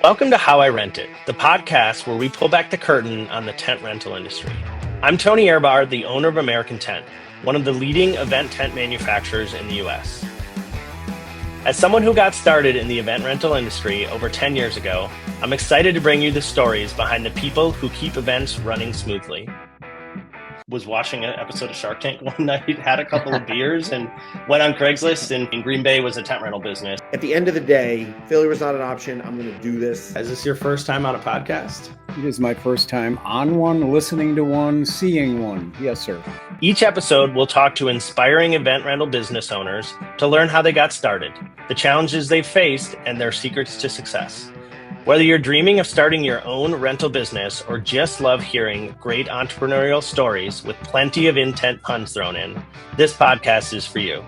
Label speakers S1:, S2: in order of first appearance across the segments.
S1: Welcome to How I Rent It, the podcast where we pull back the curtain on the tent rental industry. I'm Tony Ehrbar, the owner of American Tent, one of the leading event tent manufacturers in the U.S. As someone who got started in the event rental industry over 10 years ago, I'm excited to bring you the stories behind the people who keep events running smoothly. Was watching an episode of Shark Tank one night, had a couple of beers, and went on Craigslist, and in Green Bay was a tent rental business.
S2: At the end of the day, failure was not an option. I'm going to do this.
S1: Is this your first time on a podcast?
S3: It is my first time on one, listening to one, seeing one. Yes, sir.
S1: Each episode, we'll talk to inspiring event rental business owners to learn how they got started, the challenges they've faced, and their secrets to success. Whether you're dreaming of starting your own rental business or just love hearing great entrepreneurial stories with plenty of intent puns thrown in, this podcast is for you.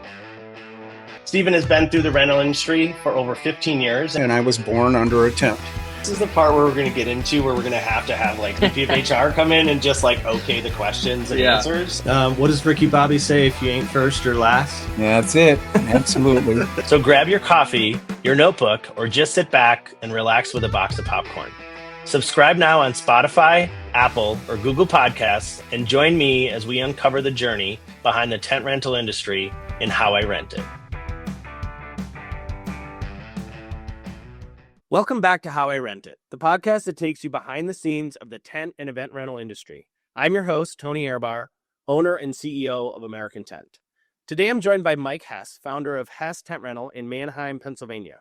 S1: Stephen has been through the rental industry for over 15 years.
S3: And I was born under a tent.
S1: This is the part where we're going to get into where we're going to have like VP of HR come in and just like okay the questions and answers. What does Ricky Bobby say? If you ain't first, you're last.
S3: That's it. Absolutely.
S1: So grab your coffee, your notebook, or just sit back and relax with a box of popcorn. Subscribe now on Spotify, Apple, or Google Podcasts, and join me as we uncover the journey behind the tent rental industry and how I rent it. Welcome back to How I Rent It, the podcast that takes you behind the scenes of the tent and event rental industry. I'm your host, Tony Ehrbar, owner and CEO of American Tent. Today, I'm joined by Mike Hess, founder of Hess Tent Rental in Manheim, Pennsylvania.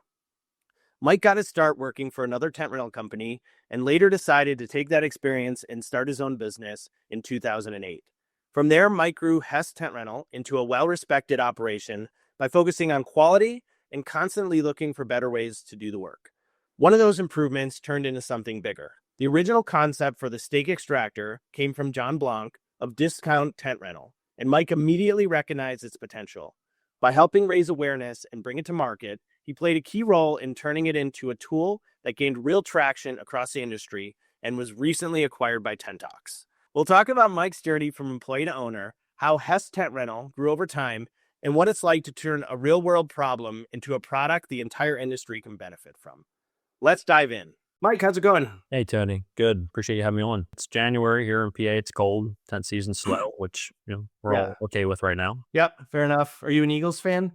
S1: Mike got his start working for another tent rental company and later decided to take that experience and start his own business in 2008. From there, Mike grew Hess Tent Rental into a well-respected operation by focusing on quality and constantly looking for better ways to do the work. One of those improvements turned into something bigger. The original concept for the stake extractor came from John Blanc of Discount Tent Rental, and Mike immediately recognized its potential. By helping raise awareness and bring it to market, he played a key role in turning it into a tool that gained real traction across the industry and was recently acquired by Tentox. We'll talk about Mike's journey from employee to owner, how Hess Tent Rental grew over time, and what it's like to turn a real-world problem into a product the entire industry can benefit from. Let's dive in. Mike, how's it going?
S4: Hey, Tony. Good. Appreciate you having me on. It's January here in PA. It's cold. Tent season slow, which we're all okay with right now.
S1: Yep, fair enough. Are you an Eagles fan?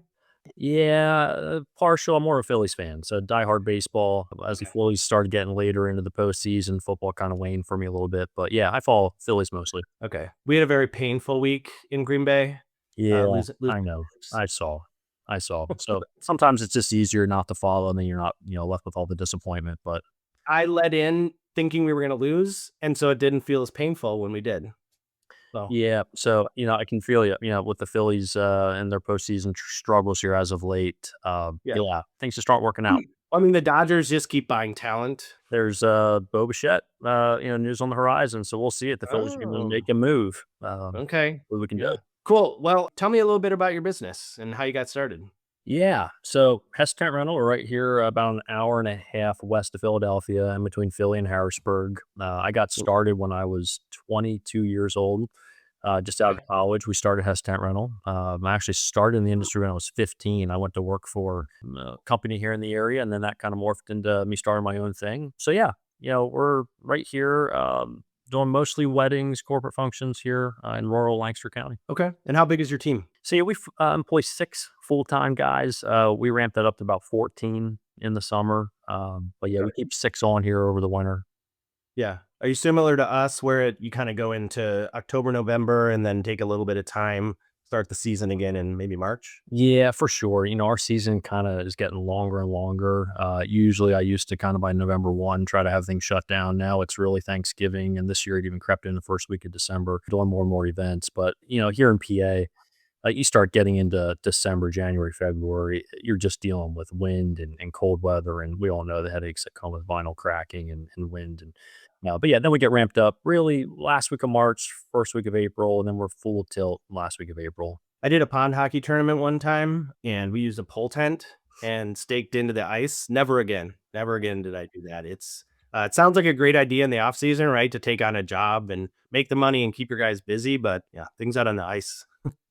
S4: Yeah, partial. I'm more of a Phillies fan. So diehard baseball. As the Phillies started getting later into the postseason, football kind of waned for me a little bit. But yeah, I follow Phillies mostly.
S1: Okay. We had a very painful week in Green Bay.
S4: Yeah, I know. I saw. So sometimes it's just easier not to follow, and then you're not, left with all the disappointment. But
S1: I let in thinking we were going to lose, and so it didn't feel as painful when we did. So.
S4: Yeah, so I can feel you. With the Phillies and their postseason struggles here as of late. Things just start working out.
S1: I mean, the Dodgers just keep buying talent.
S4: There's Bo Bichette, news on the horizon, so we'll see it. The Phillies are going to make a move.
S1: Okay,
S4: what we can do.
S1: Cool. Well, tell me a little bit about your business and how you got started.
S4: Yeah. So Hess Tent Rental, we're right here about an hour and a half west of Philadelphia, in between Philly and Harrisburg. I got started when I was 22 years old, just out of college. We started Hess Tent Rental. I actually started in the industry when I was 15. I went to work for a company here in the area, and then that kind of morphed into me starting my own thing. So yeah, we're right here. Doing mostly weddings, corporate functions here in rural Lancaster County.
S1: Okay. And how big is your team?
S4: So yeah, we employ 6 full-time guys. We ramped that up to about 14 in the summer. But yeah, we keep 6 on here over the winter.
S1: Yeah. Are you similar to us where you kind of go into October, November, and then take a little bit of time, start the season again in maybe March?
S4: Yeah, for sure. Our season kind of is getting longer and longer. Usually I used to kind of by November 1 try to have things shut down. Now it's really Thanksgiving, and this year it even crept in the first week of December, doing more and more events. But, here in PA, you start getting into December, January, February, you're just dealing with wind and cold weather, and we all know the headaches that come with vinyl cracking and wind. But yeah, then we get ramped up really last week of March, first week of April, and then we're full tilt last week of April.
S1: I did a pond hockey tournament one time, and we used a pole tent and staked into the ice. Never again did I do that. It sounds like a great idea in the off season, right? To take on a job and make the money and keep your guys busy. But yeah, things out on the ice.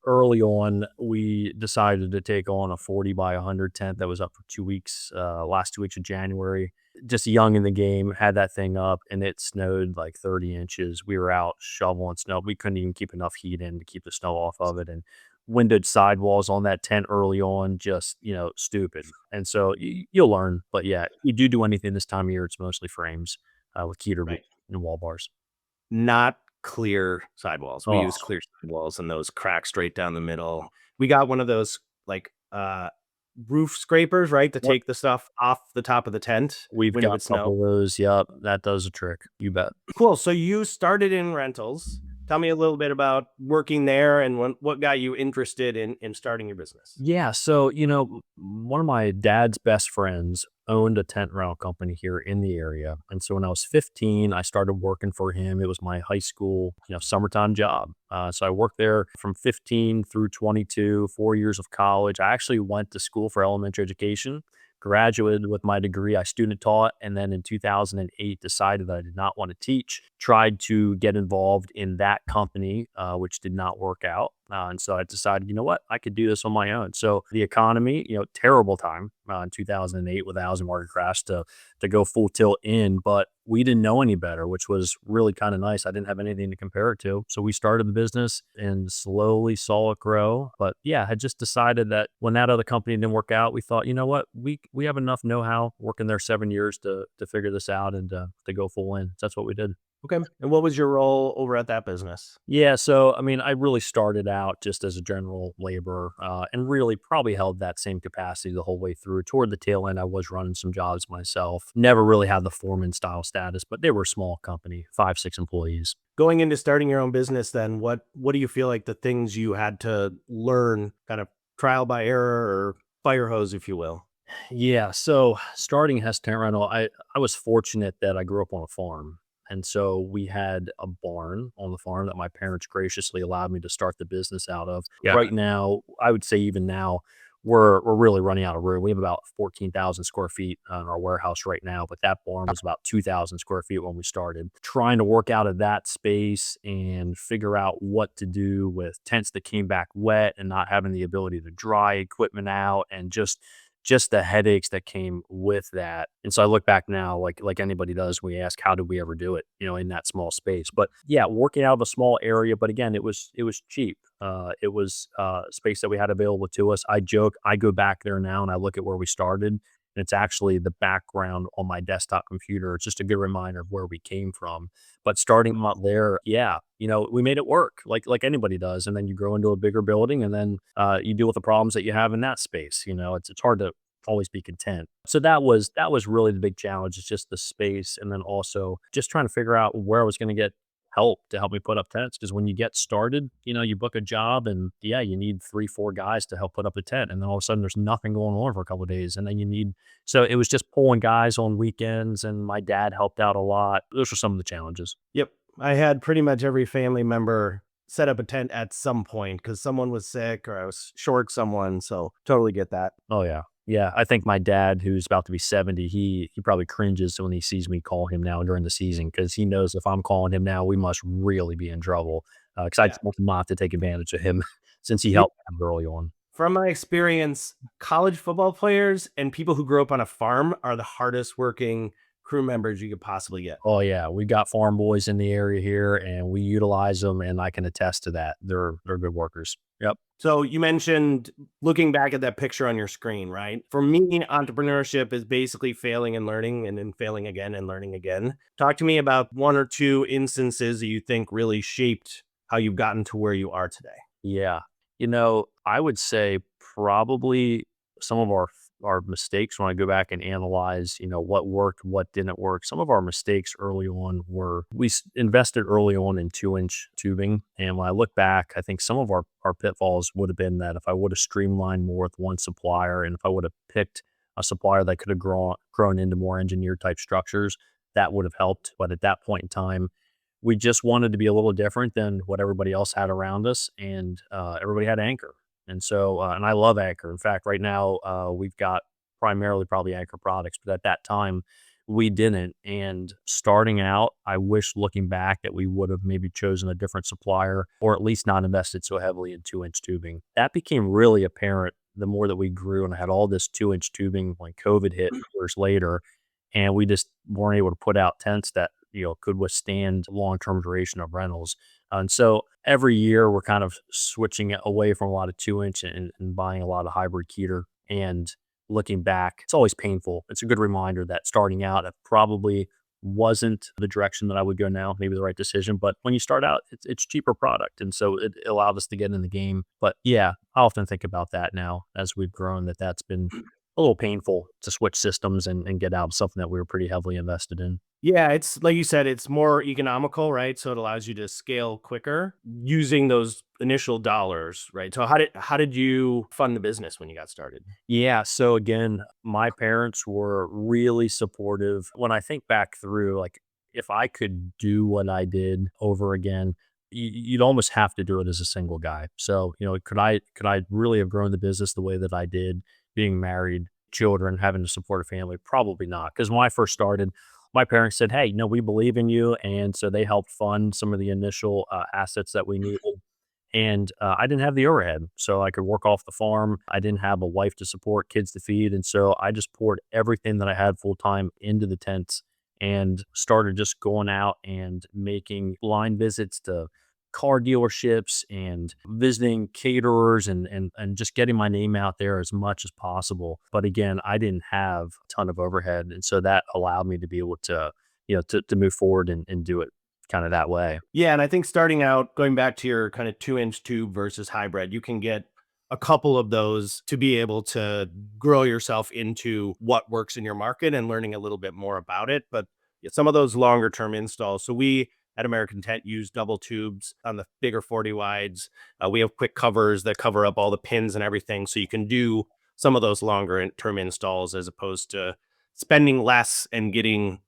S4: early on, we decided to take on a 40 by 100 tent that was up for 2 weeks, last 2 weeks of January. Just young in the game, had that thing up, and it snowed like 30 inches. We were out shoveling snow. We couldn't even keep enough heat in to keep the snow off of it. And windowed sidewalls on that tent early on, just, stupid. And so you'll learn. But yeah, you do anything this time of year, it's mostly frames with Keter
S1: Right.
S4: and wall bars.
S1: Not clear sidewalls. We
S4: Oh,
S1: use clear sidewalls and those crack straight down the middle. We got one of those like roof scrapers, right? To
S4: yep.
S1: take the stuff off the top of the tent
S4: We've
S1: when it
S4: got
S1: would
S4: a couple
S1: snow.
S4: of those. Yep. That does a trick. You bet.
S1: Cool. So you started in rentals. Tell me a little bit about working there and what got you interested in starting your business.
S4: Yeah. So, one of my dad's best friends owned a tent rental company here in the area. And so when I was 15, I started working for him. It was my high school, summertime job. So I worked there from 15 through 22, 4 years of college. I actually went to school for elementary education, graduated with my degree. I student taught. And then in 2008, decided that I did not want to teach, tried to get involved in that company, which did not work out. And so I decided, you know what, I could do this on my own. So the economy, terrible time in 2008 with the housing market crash to go full tilt in, but we didn't know any better, which was really kind of nice. I didn't have anything to compare it to. So we started the business and slowly saw it grow. But yeah, I had just decided that when that other company didn't work out, we thought, you know what, we have enough know-how working there 7 years to figure this out and to go full in. So that's what we did.
S1: Okay. And what was your role over at that business?
S4: Yeah, so I mean, I really started out just as a general laborer, and really probably held that same capacity the whole way through. Toward the tail end, I was running some jobs myself. Never really had the foreman style status, but they were a small company, 5, 6 employees.
S1: Going into starting your own business, then what do you feel like the things you had to learn, kind of trial by error or fire hose, if you will?
S4: Yeah, so starting Hess Tent Rental, I was fortunate that I grew up on a farm. And so we had a barn on the farm that my parents graciously allowed me to start the business out of.
S1: Yeah.
S4: Right now, I would say even now, we're really running out of room. We have about 14,000 square feet in our warehouse right now, but that barn was about 2,000 square feet when we started. Trying to work out of that space and figure out what to do with tents that came back wet and not having the ability to dry equipment out, and just the headaches that came with that. And so I look back now, like anybody does, we ask, how did we ever do it, in that small space? But yeah, working out of a small area, but again, it was cheap. It was space that we had available to us. I joke, I go back there now and I look at where we started, and it's actually the background on my desktop computer. It's just a good reminder of where we came from. But starting out there, yeah, we made it work like anybody does. And then you grow into a bigger building, and then you deal with the problems that you have in that space. It's hard to always be content. So that was really the big challenge. It's just the space, and then also just trying to figure out where I was going to get help to help me put up tents. Because when you get started, you book a job, and yeah, you need 3, 4 guys to help put up a tent, and then all of a sudden there's nothing going on for a couple of days, and then so it was just pulling guys on weekends, and my dad helped out a lot. Those were some of the challenges.
S1: Yep. I had pretty much every family member set up a tent at some point because someone was sick or I was short someone. So totally get that.
S4: Oh yeah. Yeah, I think my dad, who's about to be 70, he probably cringes when he sees me call him now during the season, because he knows if I'm calling him now, we must really be in trouble. Because I
S1: Yeah.
S4: told him not to take advantage of him since he
S1: Yep.
S4: helped him early on.
S1: From my experience, college football players and people who grew up on a farm are the hardest working crew members you could possibly get.
S4: Oh yeah, we got farm boys in the area here, and we utilize them, and I can attest to that. They're good workers. Yep.
S1: So you mentioned looking back at that picture on your screen, right? For me, entrepreneurship is basically failing and learning and then failing again and learning again. Talk to me about one or two instances that you think really shaped how you've gotten to where you are today.
S4: Yeah. I would say probably some of our mistakes when I go back and analyze, what worked, what didn't work. Some of our mistakes early on were invested early on in 2-inch tubing. And when I look back, I think some of our pitfalls would have been that if I would have streamlined more with one supplier, and if I would have picked a supplier that could have grown into more engineered type structures, that would have helped. But at that point in time, we just wanted to be a little different than what everybody else had around us, and everybody had Anchor. And so, and I love Anchor. In fact, right now, we've got primarily probably Anchor products, but at that time, we didn't. And starting out, I wish looking back that we would have maybe chosen a different supplier or at least not invested so heavily in 2-inch tubing. That became really apparent the more that we grew and I had all this 2-inch tubing when COVID hit years later. And we just weren't able to put out tents that, could withstand long-term duration of rentals. And so every year we're kind of switching away from a lot of 2-inch and buying a lot of hybrid keter. And looking back, it's always painful. It's a good reminder that starting out, it probably wasn't the direction that I would go now, maybe the right decision. But when you start out, it's cheaper product. And so it allowed us to get in the game. But yeah, I often think about that now as we've grown, that's been a little painful to switch systems and get out of something that we were pretty heavily invested in.
S1: Yeah, it's like you said, it's more economical, right? So it allows you to scale quicker using those initial dollars, right? So how did you fund the business when you got started?
S4: Yeah. So again, my parents were really supportive. When I think back through, like, if I could do what I did over again, you'd almost have to do it as a single guy. So, could I really have grown the business the way that I did, being married, children, having to support a family? Probably not. Because when I first started, my parents said, "Hey, we believe in you," and so they helped fund some of the initial assets that we needed. And I didn't have the overhead, so I could work off the farm. I didn't have a wife to support, kids to feed, and so I just poured everything that I had full time into the tents and started just going out and making line visits to car dealerships and visiting caterers and just getting my name out there as much as possible. But again, I didn't have a ton of overhead, and so that allowed me to be able to to move forward and do it kind of that way.
S1: Yeah, and I think starting out, going back to your kind of 2-inch tube versus hybrid, you can get a couple of those to be able to grow yourself into what works in your market and learning a little bit more about it. But yeah, some of those longer term installs. So we at American Tent use double tubes on the bigger 40 wides. We have quick covers that cover up all the pins and everything. So you can do some of those longer term installs as opposed to spending less and getting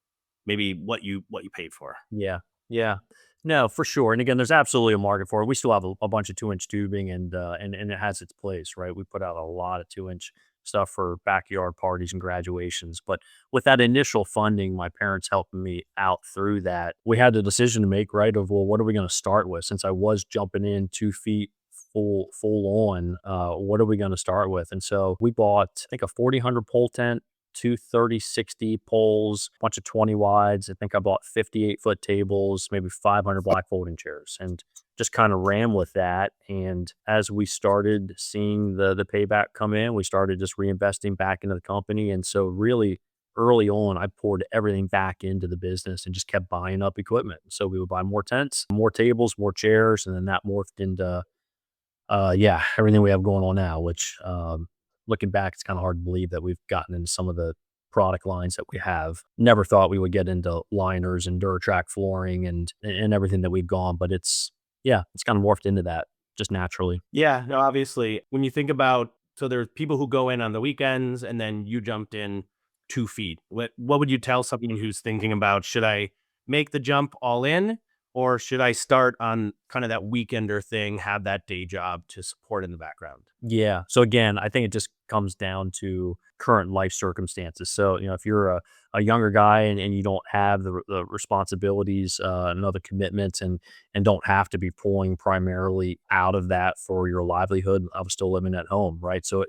S1: maybe what you paid for.
S4: Yeah. Yeah. No, for sure. And again, there's absolutely a market for it. We still have a bunch of 2-inch tubing and it has its place, right? We put out a lot of 2-inch stuff for backyard parties and graduations. But with that initial funding, my parents helped me out through that. We had the decision to make, right? Of, well, what are we going to start with? Since I was jumping in 2 feet full on, what are we going to start with? And so we bought, I think, a 4000 pole tent, two 30-60 poles, a bunch of 20 wides. I think I bought 58-foot tables, maybe 500 black folding chairs, and just kind of ran with that. And as we started seeing the payback come in, we started just reinvesting back into the company. And so really early on, I poured everything back into the business and just kept buying up equipment. So we would buy more tents, more tables, more chairs, and then that morphed into yeah, everything we have going on now, which, looking back, it's kind of hard to believe that we've gotten into some of the product lines that we have. Never thought we would get into liners and Duratrack flooring and everything that we've gone, but yeah, it's kind of morphed into that just naturally.
S1: Yeah, no, obviously, when you think about, so there's people who go in on the weekends and then you jumped in 2 feet. What would you tell someone who's thinking about, should I make the jump all in or should I start on kind of that weekender thing, have that day job to support in the background?
S4: Yeah. So again, I think it just comes down to current life circumstances. So, if you're a younger guy and you don't have the responsibilities and other commitments and don't have to be pulling primarily out of that for your livelihood, I was still living at home, right? So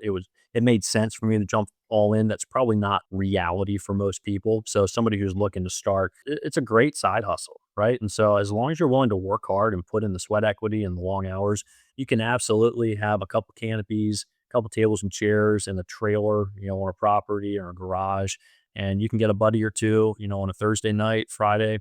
S4: it made sense for me to jump all in. That's probably not reality for most people. So somebody who's looking to start, it's a great side hustle, right? And so as long as you're willing to work hard and put in the sweat equity and the long hours, you can absolutely have a couple canopies, a couple tables and chairs and a trailer, on a property or a garage. And you can get a buddy or two, on a Thursday night, Friday,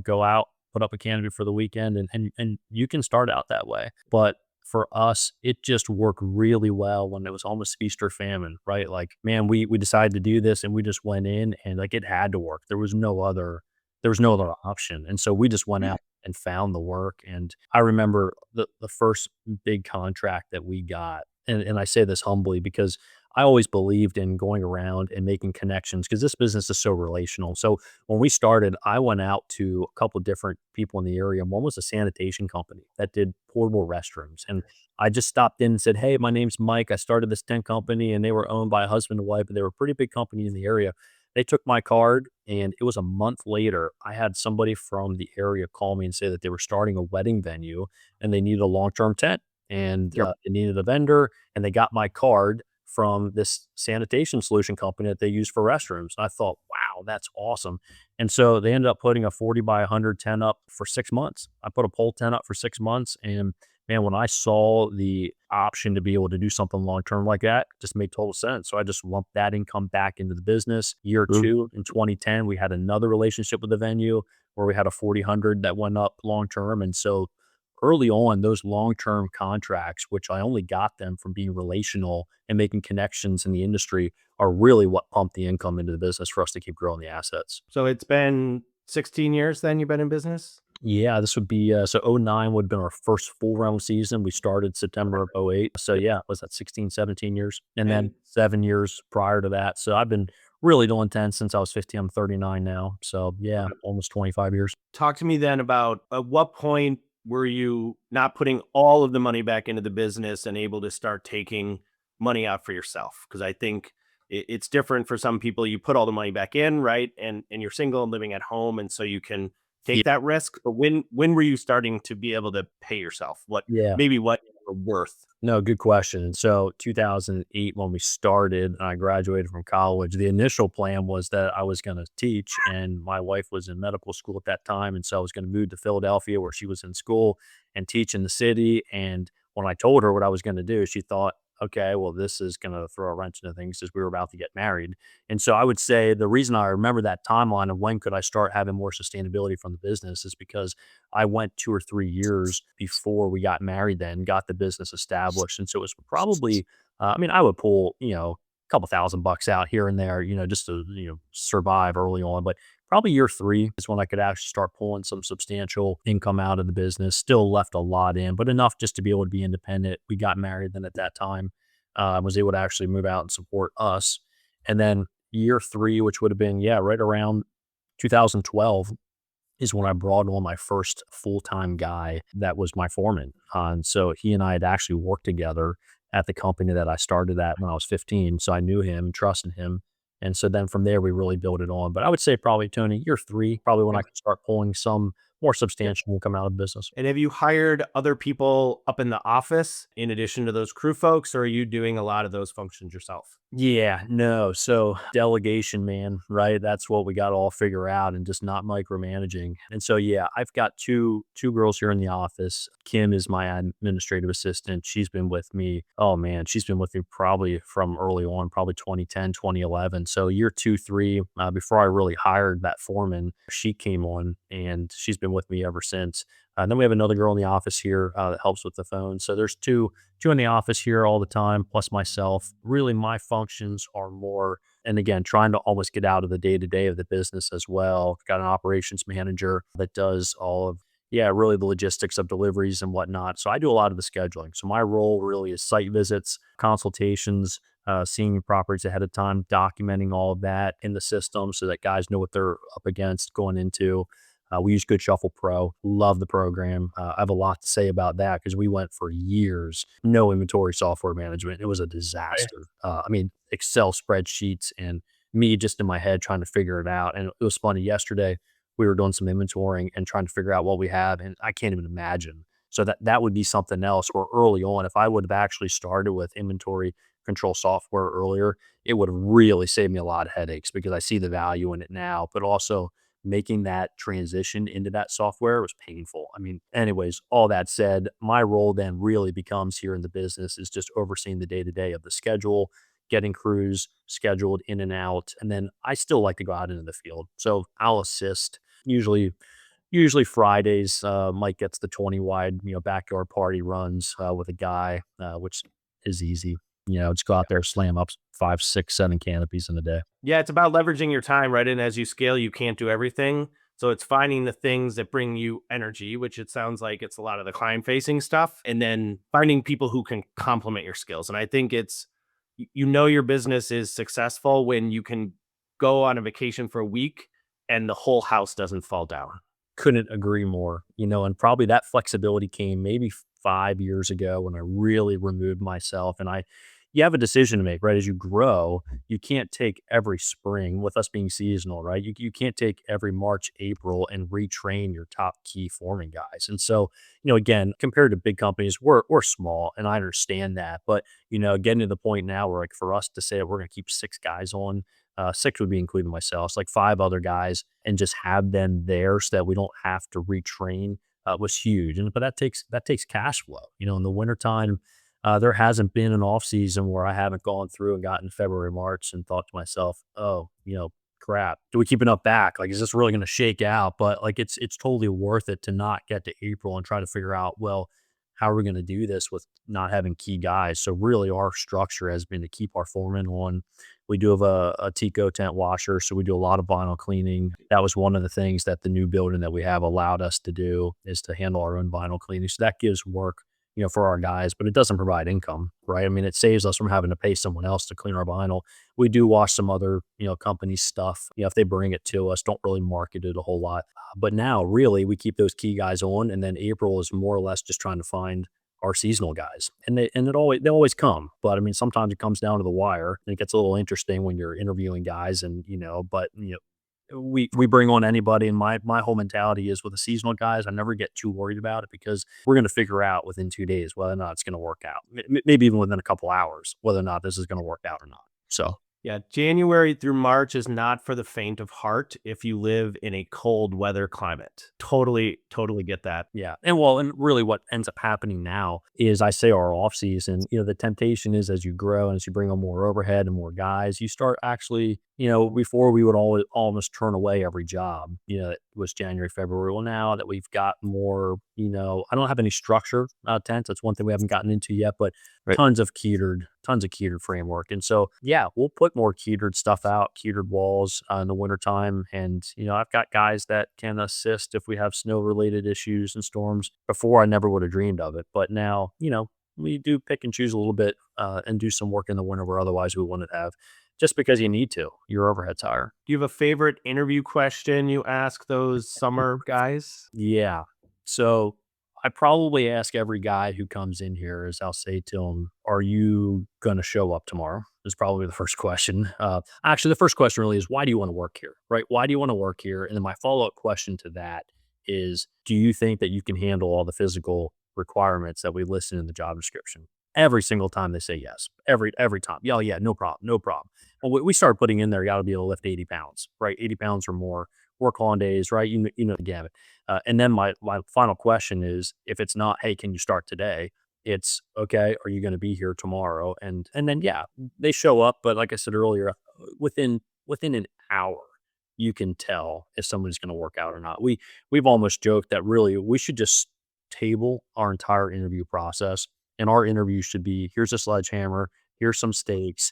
S4: go out, put up a canopy for the weekend and you can start out that way. But for us, it just worked really well when it was almost feast or famine, right? Like, man, we decided to do this and we just went in and like it had to work. There was no other option. And so we just went out and found the work. And I remember the first big contract that we got, and I say this humbly because I always believed in going around and making connections because this business is so relational. So when we started, I went out to a couple different people in the area. One was a sanitation company that did portable restrooms. And I just stopped in and said, "Hey, my name's Mike. I started this tent company," and they were owned by a husband and wife, but they were a pretty big company in the area. They took my card And it was a month later, I had somebody from the area call me and say that they were starting a wedding venue and they needed a long-term tent and
S1: Yep.
S4: they needed a vendor, and they got my card from this sanitation solution company that they use for restrooms. I thought, wow, that's awesome. And so they ended up putting a 40 by 100 tent up for 6 months. I put a pole tent up for 6 months. And man, when I saw the option to be able to do something long term like that, it just made total sense. So I just lumped that income back into the business. Year
S2: Mm.
S4: two in 2010, we had another relationship with the venue where we had a 40/100 that went up long term. And so early on, those long term contracts, which I only got them from being relational and making connections in the industry, are really what pumped the income into the business for us to keep growing the assets.
S1: So it's been 16 years then you've been in business?
S4: Yeah, this would be so '09 would have been our first full round season. We started September of '08. So yeah, was that 16, 17 years? And then
S1: And
S4: 7 years prior to that. So I've been really doing 10 since I was 15. I'm 39 now. So yeah, almost 25 years.
S1: talk to me then about at what point were you not putting all of the money back into the business and able to start taking money out for yourself? Because I think it's different for some people. You put all the money back in, right? And you're single and living at home, and so you can
S4: Yeah.
S1: take that risk. But when were you starting to be able to pay yourself? What
S4: Yeah.
S1: maybe what you were worth?
S4: No, good question. And so 2008, when we started, and I graduated from college, the initial plan was that I was going to teach, and my wife was in medical school at that time. And so I was going to move to Philadelphia where she was in school and teach in the city. And when I told her what I was going to do, she thought, okay, well, this is going to throw a wrench into things as we were about to get married. And so I would say the reason I remember that timeline of when could I start having more sustainability from the business is because I went 2 or 3 years before we got married then, got the business established, and so it was probably, I mean, I would pull, a couple $1,000 out here and there, just to, survive early on, but probably year 3 is when I could actually start pulling some substantial income out of the business. Still left a lot in, but enough just to be able to be independent. We got married then at that time, was able to actually move out and support us, and then year 3, which would have been, yeah, right around 2012 is when I brought on my first full-time guy that was my foreman. And so he and I had actually worked together at the company that I started at when I was 15. So I knew him, trusted him. And so then from there, we really built it on. But I would say probably, Tony, year 3, probably when I could start pulling some more substantial income out of the business.
S1: And have you hired other people up in the office in addition to those crew folks, or are you doing a lot of those functions yourself?
S4: Yeah, no. So delegation, man, right? That's what we got to all figure out and just not micromanaging. And so yeah, I've got two girls here in the office. Kim is my administrative assistant. She's been with me. Oh man, she's been with me probably from early on, probably 2010, 2011. So year 2, 3, before I really hired that foreman, she came on and she's been with me ever since. And then we have another girl in the office here that helps with the phone. So there's two in the office here all the time, plus myself. Really, my functions are more, and again, trying to always get out of the day to day of the business as well. Got an operations manager that does all of, yeah, really the logistics of deliveries and whatnot. So I do a lot of the scheduling. So my role really is site visits, consultations, seeing properties ahead of time, documenting all of that in the system so that guys know what they're up against going into. We use Good Shuffle Pro. Love the program. I have a lot to say about that because we went for years, no inventory software management. It was a disaster. I mean, Excel spreadsheets and me just in my head trying to figure it out. And it was funny. Yesterday, we were doing some inventorying and trying to figure out what we have, and I can't even imagine. So that would be something else. Or early on, if I would have actually started with inventory control software earlier, it would have really saved me a lot of headaches because I see the value in it now. But also, making that transition into that software was painful. I mean, anyways, all that said, my role then really becomes here in the business is just overseeing the day to day of the schedule, getting crews scheduled in and out. And then I still like to go out into the field. So I'll assist usually Fridays. Mike gets the 20 wide, backyard party runs with a guy, which is easy. Just go out there, slam up 5, 6, 7 canopies in a day.
S1: Yeah, it's about leveraging your time, right? And as you scale, you can't do everything. So it's finding the things that bring you energy, which it sounds like it's a lot of the client facing stuff, and then finding people who can complement your skills. And I think it's, your business is successful when you can go on a vacation for a week and the whole house doesn't fall down.
S4: Couldn't agree more, and probably that flexibility came maybe 5 years ago when I really removed myself and I you have a decision to make, right? As you grow, you can't take every spring with us being seasonal, right? You can't take every March, April and retrain your top key forming guys. And so, again, compared to big companies, we're small and I understand that. But, getting to the point now where like for us to say that we're going to keep 6 guys on, 6 would be including myself. It's like 5 other guys and just have them there so that we don't have to retrain was huge. But that takes cash flow. In the wintertime, there hasn't been an off season where I haven't gone through and gotten February, March and thought to myself, oh, crap, do we keep enough back? Like, is this really going to shake out? But like, it's totally worth it to not get to April and try to figure out, well, how are we going to do this with not having key guys? So really our structure has been to keep our foreman on. We do have a Tico tent washer, so we do a lot of vinyl cleaning. That was one of the things that the new building that we have allowed us to do is to handle our own vinyl cleaning. So that gives work, for our guys, but it doesn't provide income, right? I mean, it saves us from having to pay someone else to clean our vinyl. We do wash some other, company stuff, if they bring it to us, don't really market it a whole lot. But now really we keep those key guys on, and then April is more or less just trying to find our seasonal guys. And they always come. But I mean, sometimes it comes down to the wire and it gets a little interesting when you're interviewing guys and, but we bring on anybody, and my whole mentality is with the seasonal guys, I never get too worried about it because we're going to figure out within 2 days whether or not it's going to work out. Maybe even within a couple hours whether or not this is going to work out or not. So
S1: Yeah, January through March is not for the faint of heart if you live in a cold weather climate. Totally, totally get that.
S4: yeah, and really what ends up happening now is I say our off season, the temptation is as you grow and as you bring on more overhead and more guys, you start actually, before we would always almost turn away every job, it was January, February. Well, now that we've got more, I don't have any structure tents. That's one thing we haven't gotten into yet, but
S1: Right.
S4: tons of ketered framework. And so, yeah, we'll put more ketered stuff out, ketered walls in the wintertime. And, I've got guys that can assist if we have snow related issues and storms. Before, I never would have dreamed of it. But now, we do pick and choose a little bit and do some work in the winter where otherwise we wouldn't have, just because you need to. Your overhead's higher.
S1: Do you have a favorite interview question you ask those summer guys?
S4: Yeah. So I probably ask every guy who comes in here is I'll say to him, are you going to show up tomorrow? Is probably the first question. Actually, the first question really is, why do you want to work here? Right? Why do you want to work here? And then my follow-up question to that is, do you think that you can handle all the physical requirements that we listed in the job description? Every single time they say yes. Every time. Yeah, yeah, no problem. No problem. Well, we started putting in there, you got to be able to lift 80 pounds, right? 80 pounds or more, work on days, right? You know the gamut. And then my final question is, if it's not, hey, can you start today? It's okay. Are you going to be here tomorrow? And then yeah, they show up. But like I said earlier, within an hour, you can tell if somebody's going to work out or not. We've almost joked that really we should just table our entire interview process, and our interview should be: here's a sledgehammer, here's some stakes,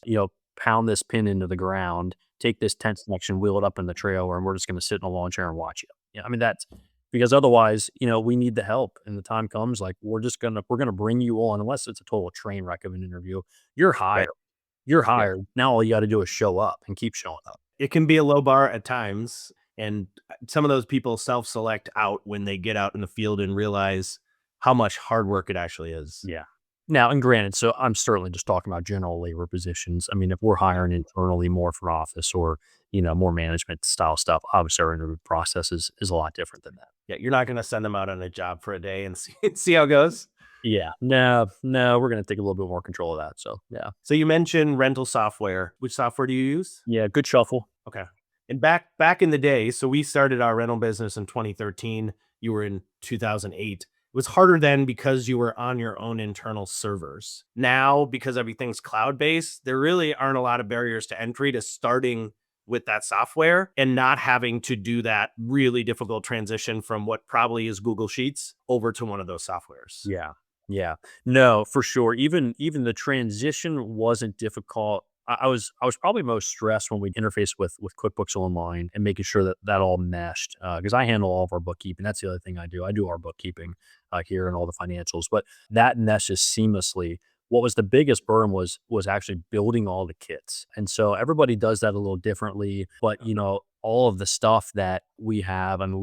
S4: pound this pin into the ground, take this tent section, wheel it up in the trailer, and we're just going to sit in a lawn chair and watch you. Yeah, I mean that's because otherwise, we need the help, and the time comes like we're gonna bring you on unless it's a total train wreck of an interview. You're
S1: Right.
S4: hired. You're
S1: Yeah.
S4: hired. Now all you got to do is show up and keep showing up.
S1: It can be a low bar at times, and some of those people self-select out when they get out in the field and realize how much hard work it actually is.
S4: Yeah. Now, and granted, so I'm certainly just talking about general labor positions. I mean, if we're hiring internally more for office or, more management style stuff, obviously our interview process is a lot different than that.
S1: Yeah, you're not gonna send them out on a job for a day and see how it goes.
S4: Yeah. No, we're going to take a little bit more control of that. So, yeah.
S1: So you mentioned rental software. Which software do you use?
S4: Yeah. Good shuffle.
S1: Okay. And back in the day, so we started our rental business in 2013. You were in 2008. It was harder then because you were on your own internal servers. Now, because everything's cloud-based, there really aren't a lot of barriers to entry to starting with that software and not having to do that really difficult transition from what probably is Google Sheets over to one of those softwares.
S4: Yeah. Yeah. No, for sure. Even the transition wasn't difficult. I was probably most stressed when we interfaced with QuickBooks Online and making sure that that all meshed, because I handle all of our bookkeeping. That's the other thing I do. I do our bookkeeping here and all the financials, but that meshes seamlessly. What was the biggest burn was actually building all the kits, and so everybody does that a little differently. But all of the stuff that we have, I mean,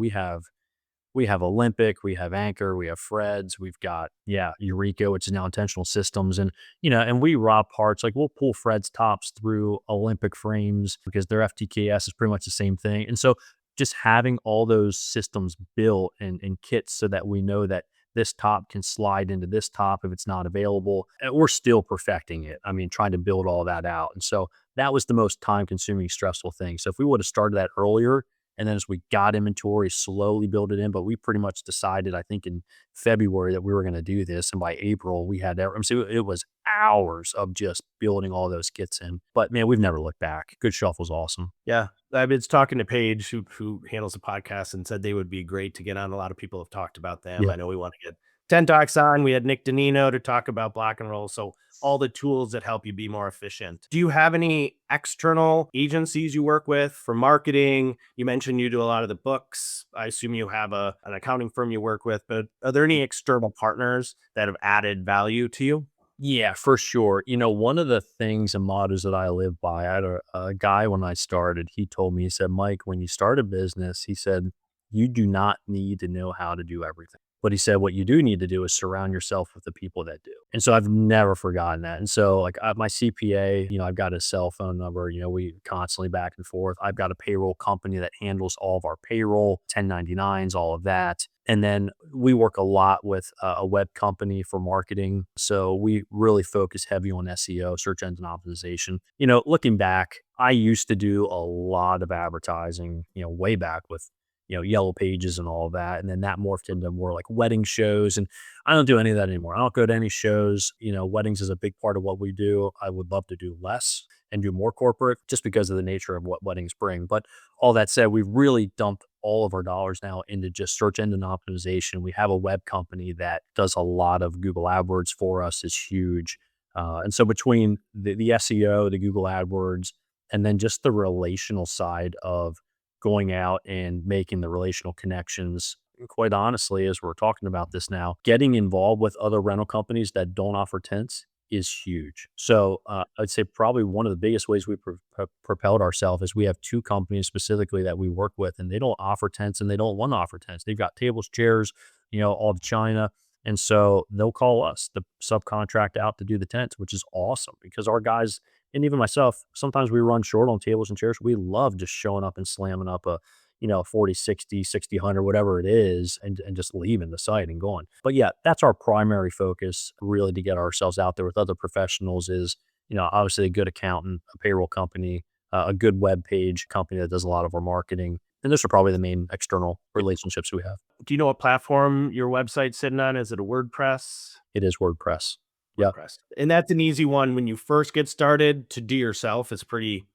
S4: we we have Olympic, we have Anchor, we have Freds, we've got, Eureka, which is now Intentional Systems. And, and we raw parts, like we'll pull Freds tops through Olympic frames because their FTKS is pretty much the same thing. And so just having all those systems built and kits so that we know that this top can slide into this top if it's not available. And we're still perfecting it. I mean, trying to build all that out. And so that was the most time consuming, stressful thing. So if we would have started that earlier, and then as we got inventory, slowly build it in, but we pretty much decided, I think in February, that we were going to do this. And by April, we had that. So it was hours of just building all those kits in. But man, we've never looked back. Good Shelf was awesome.
S1: Yeah. I've been talking to Paige, who handles the podcast, and said they would be great to get on. A lot of people have talked about them.
S4: Yeah.
S1: I know we want to get Tent Talks on. We had Nick Danino to talk about block and roll. So all the tools that help you be more efficient. Do you have any external agencies you work with for marketing? You mentioned you do a lot of the books. I assume you have an accounting firm you work with, but are there any external partners that have added value to you?
S4: Yeah, for sure. One of the things and mottos that I live by, I had a guy when I started, he told me, he said, Mike, when you start a business, he said, you do not need to know how to do everything. But he said, what you do need to do is surround yourself with the people that do. And so I've never forgotten that. And so like my CPA, I've got his cell phone number, we constantly back and forth. I've got a payroll company that handles all of our payroll, 1099s, all of that. And then we work a lot with a web company for marketing. So we really focus heavy on SEO, search engine optimization. Looking back, I used to do a lot of advertising, way back with, Yellow Pages and all of that. And then that morphed into more like wedding shows. And I don't do any of that anymore. I don't go to any shows. Weddings is a big part of what we do. I would love to do less and do more corporate just because of the nature of what weddings bring. But all that said, we've really dumped all of our dollars now into just search engine optimization. We have a web company that does a lot of Google AdWords for us. Is huge. And so between the SEO, the Google AdWords, and then just the relational side of going out and making the relational connections, quite honestly, as we're talking about this now, getting involved with other rental companies that don't offer tents is huge. So I'd say probably one of the biggest ways we propelled ourselves is we have two companies specifically that we work with, and they don't offer tents and they don't want to offer tents. They've got tables, chairs, all of China. And so they'll call us to subcontract out to do the tents, which is awesome because our guys, and even myself, sometimes we run short on tables and chairs. We love just showing up and slamming up a 40, 60, 60, 100, whatever it is, and just leaving the site and going. But yeah, that's our primary focus, really, to get ourselves out there with other professionals is, obviously a good accountant, a payroll company, a good web page company that does a lot of our marketing. And those are probably the main external relationships we have.
S1: Do you know what platform your website's sitting on? Is it a WordPress?
S4: It is WordPress. Yeah.
S1: And that's an easy one when you first get started to do yourself. It's pretty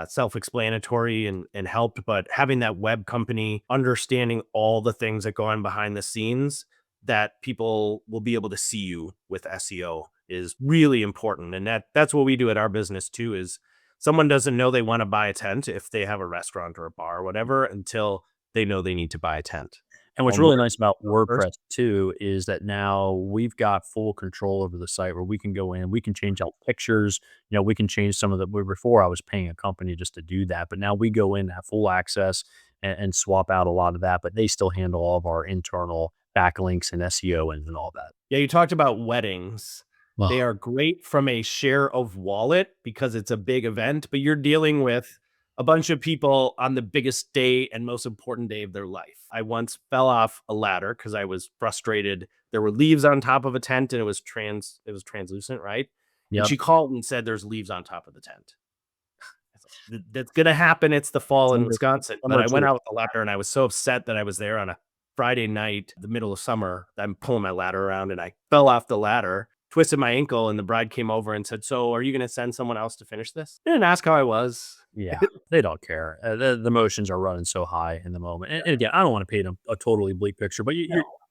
S1: self-explanatory and helped, but having that web company, understanding all the things that go on behind the scenes that people will be able to see you with SEO is really important. And that's what we do at our business too, is someone doesn't know they want to buy a tent if they have a restaurant or a bar or whatever until they know they need to buy a tent.
S4: And what's really nice about WordPress too is that now we've got full control over the site where we can go in, we can change out pictures, we can change some of the, before I was paying a company just to do that, but now we go in, have full access and swap out a lot of that, but they still handle all of our internal backlinks and SEO and all that.
S1: Yeah, you talked about weddings.
S4: Well,
S1: They are great from a share of wallet because it's a big event, but you're dealing with a bunch of people on the biggest day and most important day of their life. I once fell off a ladder because I was frustrated. There were leaves on top of a tent and it was translucent, right?
S4: Yep.
S1: And she called and said there's leaves on top of the tent. That's gonna happen. It's the fall in Wisconsin. But I went out with the ladder and I was so upset that I was there on a Friday night, the middle of summer. I'm pulling my ladder around and I fell off the ladder, twisted my ankle, and the bride came over and said, "So are you going to send someone else to finish this?" I didn't ask how I was.
S4: Yeah, they don't care. The emotions are running so high in the moment. And again, I don't want to paint a totally bleak picture, but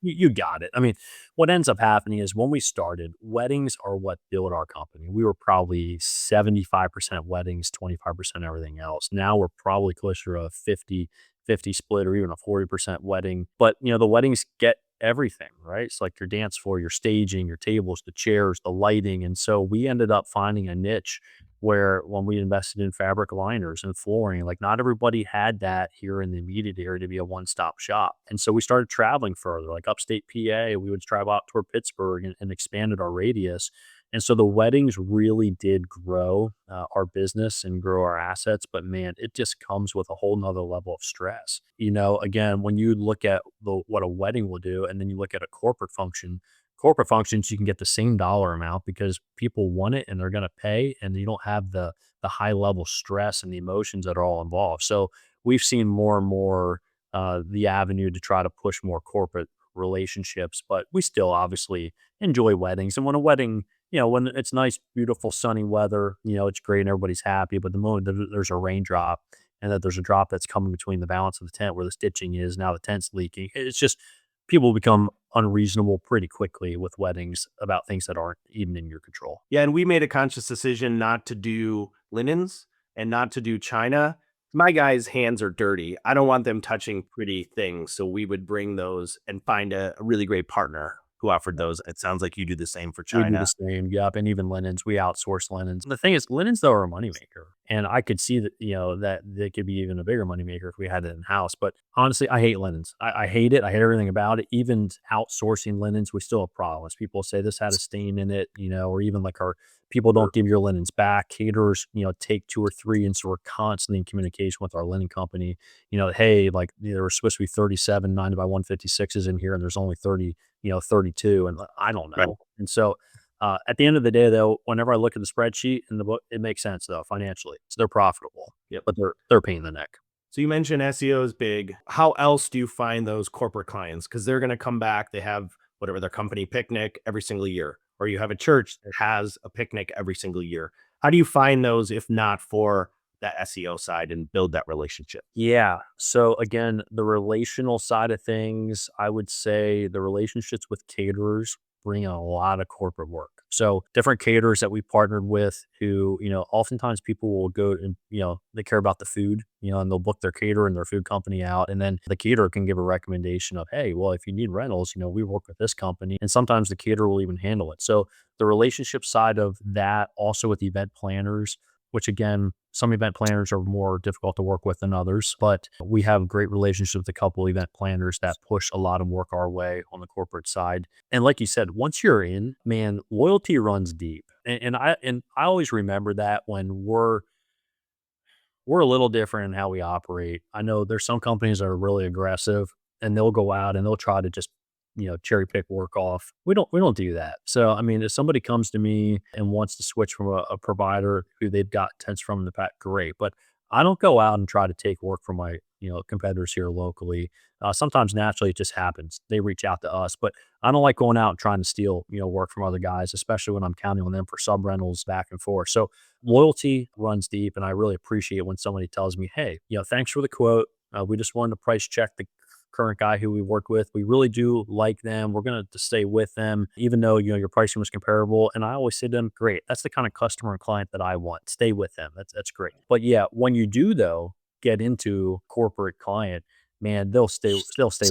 S4: you got it. I mean, what ends up happening is when we started, weddings are what built our company. We were probably 75% weddings, 25% everything else. Now we're probably closer to a 50, 50 split or even a 40% wedding. But, the weddings get everything, right? It's like your dance floor, your staging, your tables, the chairs, the lighting. And so we ended up finding a niche where when we invested in fabric liners and flooring, like not everybody had that here in the immediate area to be a one-stop shop. And so we started traveling further, like upstate PA, we would travel out toward Pittsburgh and expanded our radius. And so the weddings really did grow our business and grow our assets. But man, it just comes with a whole nother level of stress. Again, when you look at what a wedding will do, and then you look at a corporate functions, you can get the same dollar amount because people want it and they're going to pay, and you don't have the high level stress and the emotions that are all involved. So we've seen more and more the avenue to try to push more corporate relationships, but we still obviously enjoy weddings. And when a wedding, when it's nice, beautiful, sunny weather, it's great and everybody's happy. But the moment that there's a raindrop and that there's a drop that's coming between the balance of the tent where the stitching is, now the tent's leaking, it's just people become unreasonable pretty quickly with weddings about things that aren't even in your control.
S1: Yeah, and we made a conscious decision not to do linens and not to do China. My guys' hands are dirty. I don't want them touching pretty things. So we would bring those and find a really great partner who offered those. It sounds like you do the same for
S4: We do the
S1: China.
S4: same, yep, and even linens, we outsource linens. The thing is, linens, though, are a moneymaker, and I could see that, that they could be even a bigger moneymaker if we had it in-house, but honestly, I hate linens. I hate it, I hate everything about it. Even outsourcing linens, we still have problems. People say this had a stain in it, or even like our people don't give your linens back. Caterers, take 2 or 3, and so we're constantly in communication with our linen company, "Hey, like, there were supposed to be 37 9 by 156s in here, and there's only 30, 32, and I don't
S1: Right.
S4: know." And so, at the end of the day, though, whenever I look at the spreadsheet in the book, it makes sense though financially. So they're profitable.
S1: Yep.
S4: But they're a pain in the neck.
S1: So you mentioned SEO is big. How else do you find those corporate clients? Because they're going to come back. They have whatever their company picnic every single year, or you have a church that has a picnic every single year. How do you find those if not for that SEO side and build that relationship?
S4: Yeah. So again, the relational side of things, I would say the relationships with caterers bring a lot of corporate work. So different caterers that we partnered with who, oftentimes people will go and, they care about the food, and they'll book their caterer and their food company out. And then the caterer can give a recommendation of, hey, well, if you need rentals, we work with this company. And sometimes the caterer will even handle it. So the relationship side of that, also with event planners, which again, some event planners are more difficult to work with than others, but we have great relationships with a couple event planners that push a lot of work our way on the corporate side. And like you said, once you're in, man, loyalty runs deep. And I always remember that when we're a little different in how we operate. I know there's some companies that are really aggressive and they'll go out and they'll try to just, cherry pick work off. We don't do that. So I mean, if somebody comes to me and wants to switch from a provider who they've got tents from in the past, great. But I don't go out and try to take work from my, competitors here locally. Sometimes naturally it just happens. They reach out to us, but I don't like going out and trying to steal, work from other guys, especially when I'm counting on them for sub rentals back and forth. So loyalty runs deep, and I really appreciate when somebody tells me, "Hey, thanks for the quote. We just wanted to price check the current guy who we worked with. We really do like them. We're going to stay with them, even though your pricing was comparable." And I always say to them, "Great, that's the kind of customer and client that I want. Stay with them. That's great." But yeah, when you do though get into corporate client, man, they'll stay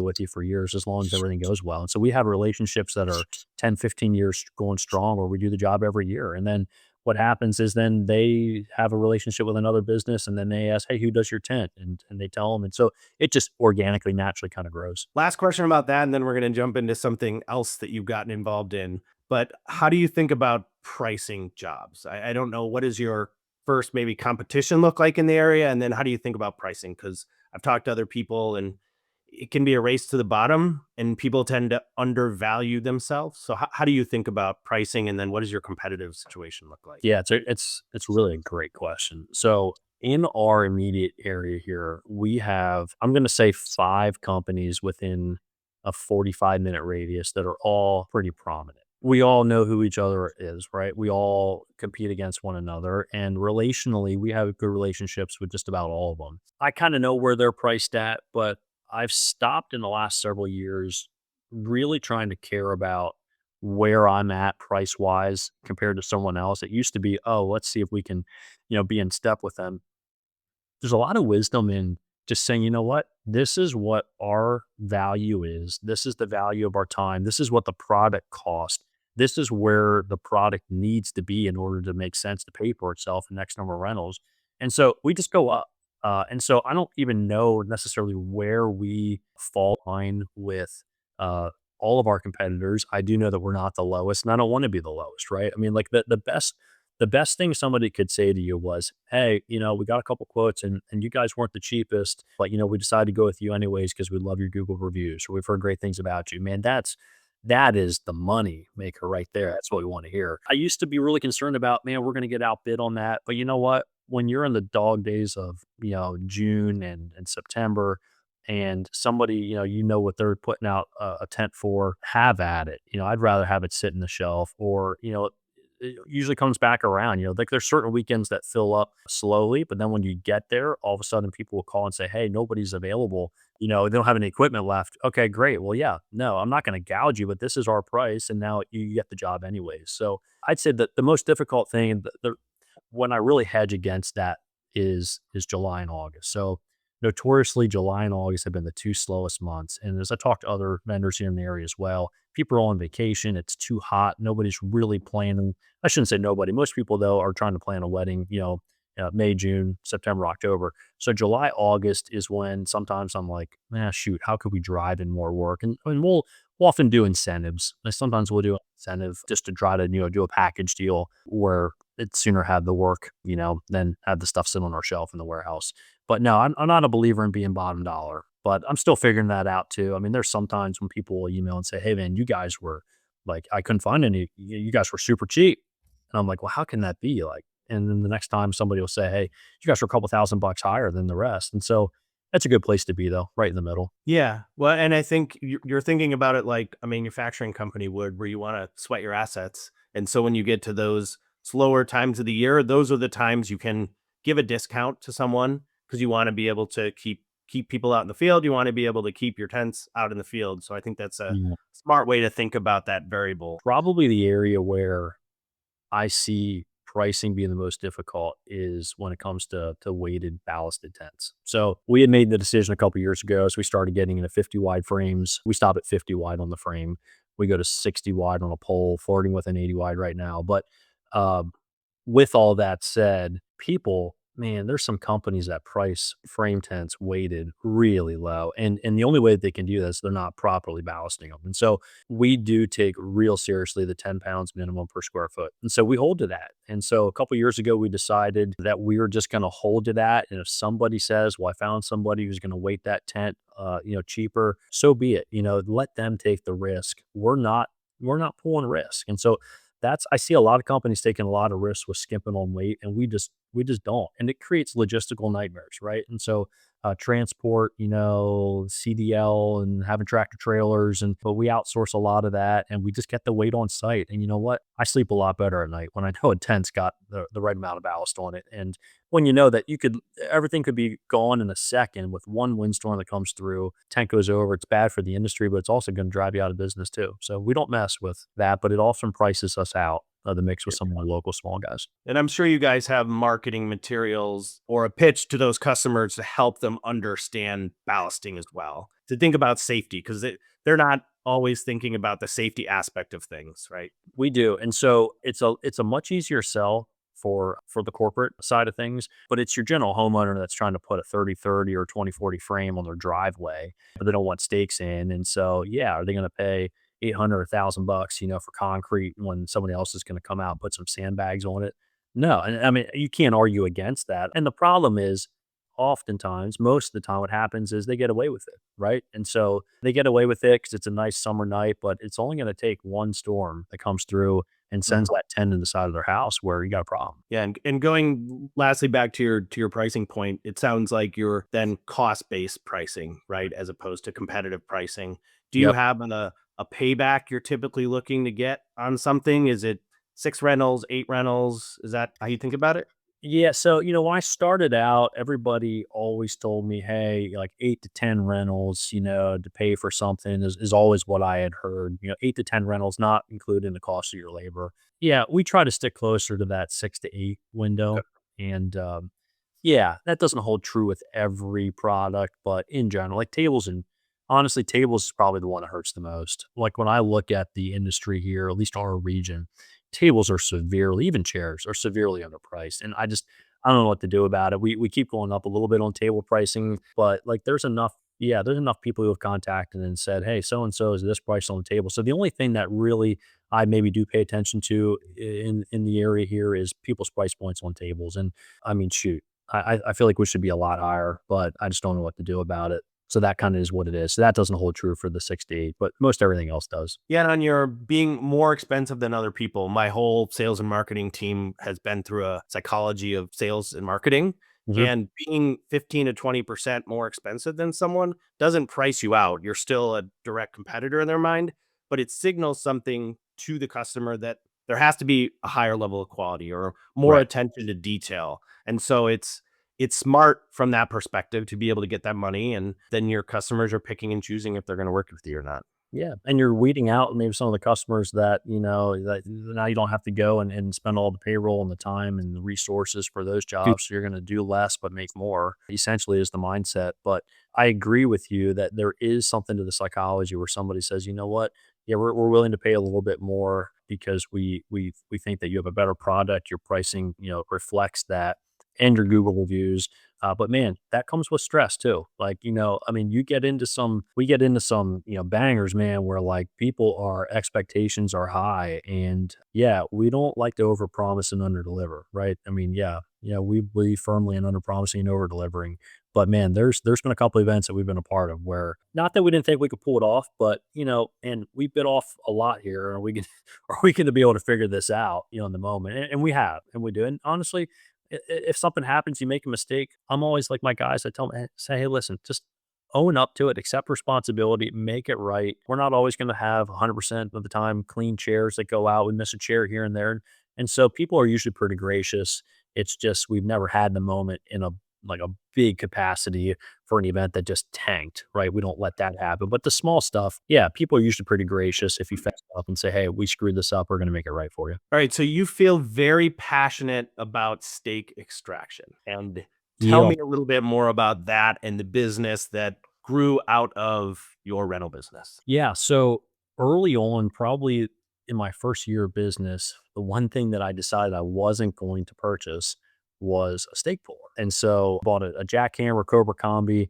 S4: with you for years as long as everything goes well. And so we have relationships that are 10, 15 years going strong, where we do the job every year. And then what happens is then they have a relationship with another business and then they ask, "Hey, who does your tent?" And they tell them. And so it just organically, naturally kind of grows.
S1: Last question about that, and then we're going to jump into something else that you've gotten involved in. But how do you think about pricing jobs? I don't know. What does your first maybe competition look like in the area? And then how do you think about pricing? Because I've talked to other people and it can be a race to the bottom and people tend to undervalue themselves. So how do you think about pricing? And then what does your competitive situation look like?
S4: Yeah, it's really a great question. So in our immediate area here, we have, I'm going to say, 5 companies within a 45-minute radius that are all pretty prominent. We all know who each other is, right? We all compete against one another, and relationally, we have good relationships with just about all of them. I kind of know where they're priced at, but I've stopped in the last several years really trying to care about where I'm at price wise compared to someone else. It used to be, oh, let's see if we can, be in step with them. There's a lot of wisdom in just saying, you know what? this is what our value is. This is the value of our time. This is what the product cost. This is where the product needs to be in order to make sense to pay for itself in next number of rentals. And so we just go up. And so I don't even know necessarily where we fall line with uh, all of our competitors. I do know that we're not the lowest, and I don't want to be the lowest, right? I mean, like the best thing somebody could say to you was, "Hey, we got a couple quotes and you guys weren't the cheapest, but we decided to go with you anyways because we love your Google reviews or we've heard great things about you." Man, that is the money maker right there. That's what we want to hear. I used to be really concerned about, man, we're going to get outbid on that. But you know what? When you're in the dog days of, June and September and somebody, what they're putting out a tent for, have at it. I'd rather have it sit in the shelf or, it usually comes back around. Like there's certain weekends that fill up slowly, but then when you get there, all of a sudden people will call and say, "Hey, nobody's available. They don't have any equipment left." Okay, great. Well, yeah, no, I'm not going to gouge you, but this is our price, and now you get the job anyways. So I'd say that the most difficult thing, when I really hedge against that, is July and August. So notoriously, July and August have been the two slowest months. And as I talk to other vendors here in the area as well, people are on vacation. It's too hot. Nobody's really planning. I shouldn't say nobody. Most people though are trying to plan a wedding. May, June, September, October. So July, August is when sometimes I'm like, shoot, how could we drive in more work? And we'll often do incentives. Like sometimes we'll do an incentive just to try to, do a package deal where it's sooner have the work, than have the stuff sit on our shelf in the warehouse. But no, I'm not a believer in being bottom dollar, but I'm still figuring that out too. I mean, there's sometimes when people will email and say, "Hey man, you guys were like, I couldn't find any, you guys were super cheap." And I'm like, "Well, how can that be?" Like, and then the next time somebody will say, "Hey, you guys are a couple $1,000 higher than the rest." And so that's a good place to be though, right in the middle.
S1: Yeah. Well, and I think you're thinking about it like a manufacturing company would, where you want to sweat your assets. And so when you get to those slower times of the year, those are the times you can give a discount to someone because you want to be able to keep people out in the field. You want to be able to keep your tents out in the field. So I think that's a
S4: Yeah.
S1: smart way to think about that variable.
S4: Probably the area where I see pricing being the most difficult is when it comes to weighted ballasted tents. So we had made the decision a couple years ago as we started getting into 50 wide frames. We stop at 50 wide on the frame. We go to 60 wide on a pole, flirting with an 80 wide right now. But um, with all that said, people, man, there's some companies that price frame tents weighted really low. And the only way that they can do this, they're not properly ballasting them. And so we do take real seriously the 10 pounds minimum per square foot. And so we hold to that. And so a couple years ago, we decided that we were just going to hold to that. And if somebody says, "Well, I found somebody who's going to weight that tent, cheaper," so be it. Let them take the risk. We're not pulling risk. And so I see a lot of companies taking a lot of risks with skimping on weight, and we just don't. And it creates logistical nightmares, right? And so transport, CDL and having tractor trailers, but we outsource a lot of that and we just get the weight on site. And you know what? I sleep a lot better at night when I know a tent's got the right amount of ballast on it. And when you know that everything could be gone in a second with one windstorm that comes through, tent goes over, it's bad for the industry, but it's also going to drive you out of business too. So we don't mess with that, but it often prices us out of the mix with some of my local small guys.
S1: And I'm sure you guys have marketing materials or a pitch to those customers to help them understand ballasting as well. To think about safety, because they're not always thinking about the safety aspect of things, right?
S4: We do. And so it's a much easier sell for the corporate side of things, but it's your general homeowner that's trying to put a 30/30 or 20/40 frame on their driveway, but they don't want stakes in. And so, yeah, are they going to pay 800 or 1,000 bucks, for concrete when somebody else is going to come out and put some sandbags on it? No. And I mean, you can't argue against that. And the problem is oftentimes, most of the time, what happens is they get away with it, right? And so they get away with it because it's a nice summer night, but it's only going to take one storm that comes through and sends that tent in the side of their house where you got a problem.
S1: Yeah, and going lastly back to your pricing point, it sounds like you're then cost-based pricing, right, as opposed to competitive pricing. Do you
S4: Yep.
S1: have a payback you're typically looking to get on something? Is it 6 rentals, 8 rentals? Is that how you think about it?
S4: Yeah. So, when I started out, everybody always told me, "Hey, like 8 to 10 rentals, to pay for something is always what I had heard. 8 to 10 rentals, not including the cost of your labor." Yeah. We try to stick closer to that 6 to 8 window. And Yeah, that doesn't hold true with every product, but in general, like tables and honestly, tables is probably the one that hurts the most. Like when I look at the industry here, at least our region, tables are severely, even chairs are severely underpriced. And I don't know what to do about it. We keep going up a little bit on table pricing, but like there's enough people who have contacted and said, hey, so and so is this price on the table. So the only thing that really I maybe do pay attention to in the area here is people's price points on tables. And I mean, shoot. I feel like we should be a lot higher, but I just don't know what to do about it. So that kind of is what it is. So that doesn't hold true for the 6 to 8, but most everything else does.
S1: Yeah, and on your being more expensive than other people, my whole sales and marketing team has been through a psychology of sales and marketing.
S4: Mhm.
S1: And being 15 to 20% more expensive than someone doesn't price you out. You're still a direct competitor in their mind, but it signals something to the customer that there has to be a higher level of quality or more
S4: Right.
S1: attention to detail. And so it's smart from that perspective to be able to get that money, and then your customers are picking and choosing if they're going to work with you or not.
S4: Yeah, and you're weeding out maybe some of the customers that, that now you don't have to go and spend all the payroll and the time and the resources for those jobs. So you're going to do less but make more, essentially is the mindset. But I agree with you that there is something to the psychology where somebody says, you know what? Yeah, we're willing to pay a little bit more because we think that you have a better product. Your pricing, reflects that and your Google reviews. But man, that comes with stress too. Like, I mean, we get into some, bangers, man, where like people are expectations are high. And yeah, we don't like to overpromise and underdeliver, right? I mean, yeah, we believe firmly in underpromising and over delivering. But man, there's been a couple events that we've been a part of where not that we didn't think we could pull it off, but and we bit off a lot here, and we can are we going to be able to figure this out, in the moment? And we have, and we do. And honestly, if something happens, you make a mistake, I'm always like my guys, I tell them, say, hey, listen, just own up to it, accept responsibility, make it right. We're not always going to have 100% of the time clean chairs that go out. We miss a chair here and there. And so people are usually pretty gracious. It's just we've never had the moment in a big capacity for an event that just tanked, right? We don't let that happen. But the small stuff, yeah, people are usually pretty gracious if you fess up and say, hey, we screwed this up. We're going to make it right for you.
S1: All right, so you feel very passionate about steak extraction. And tell
S4: Yeah.
S1: me a little bit more about that and the business that grew out of your rental business.
S4: Yeah. So early on, probably in my first year of business, the one thing that I decided I wasn't going to purchase was a stake puller. And so bought a jackhammer Cobra Combi,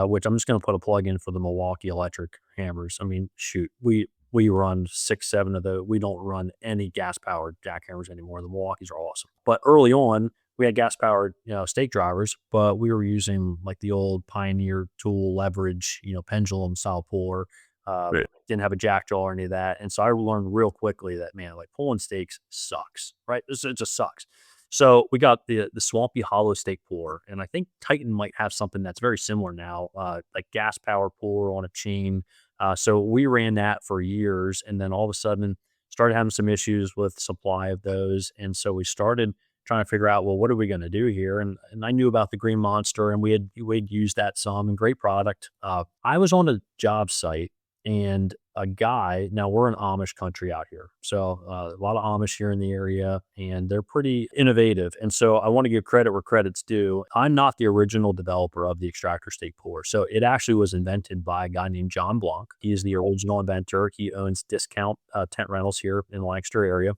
S4: which I'm just going to put a plug in for the Milwaukee electric hammers. I mean, shoot, we run 6, 7 of those. We don't run any gas powered jackhammers anymore. The Milwaukees are awesome. But early on, we had gas powered, stake drivers, but we were using like the old Pioneer tool leverage, pendulum style puller.
S1: Right.
S4: Didn't have a jack jaw or any of that. And so I learned real quickly that, man, like pulling stakes sucks, right? It just sucks. So we got the Swampy hollow stake puller, and I think Titan might have something that's very similar now, like gas power puller on a chain. So we ran that for years, and then all of a sudden started having some issues with supply of those, and so we started trying to figure out, well, what are we going to do here? And I knew about the Green Monster, and we'd used that some, and great product. I was on a job site, and a guy. Now we're in Amish country out here, so a lot of Amish here in the area, and they're pretty innovative. And so I want to give credit where credit's due. I'm not the original developer of the Extractor Stake Puller, so it actually was invented by a guy named John Blanc. He is the original inventor. He owns Discount Tent Rentals here in the Lancaster area.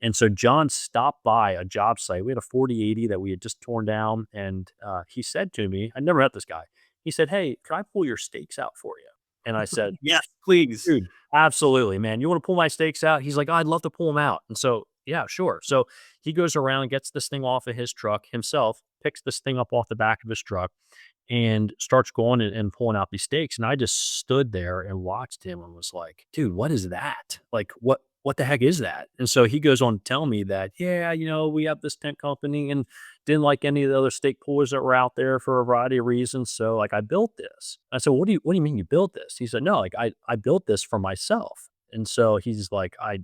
S4: And so John stopped by a job site. We had a 4080 that we had just torn down, and he said to me, I never met this guy. He said, "Hey, can I pull your stakes out for you?" And I said,
S1: Yes, please.
S4: dude, absolutely, man. You want to pull my stakes out? He's like, I'd love to pull them out. And so, yeah, sure. So he goes around, gets this thing off of his truck himself, picks this thing up off the back of his truck, and starts going and pulling out these stakes. And I just stood there and watched him and was like, dude, what is that? Like, what the heck is that? And so he goes on to tell me that, yeah, we have this tent company and didn't like any of the other stake pullers that were out there for a variety of reasons. So like I built this. I said, what do you mean you built this? He said, no, like I built this for myself. And so he's like, I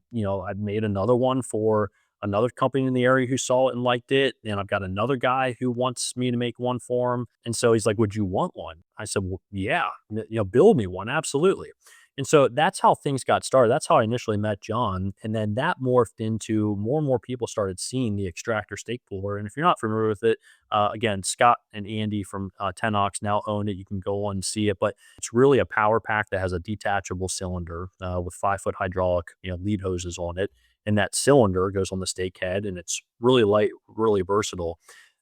S4: made another one for another company in the area who saw it and liked it. And I've got another guy who wants me to make one for him. And so he's like, would you want one? I said, well, yeah, build me one. Absolutely. And so that's how things got started. That's how I initially met John. And then that morphed into more and more people started seeing the Extractor Stake Puller. And if you're not familiar with it, again, Scott and Andy from 10ox now own it. You can go on and see it, but it's really a power pack that has a detachable cylinder with 5-foot hydraulic, lead hoses on it. And that cylinder goes on the stake head, and it's really light, really versatile.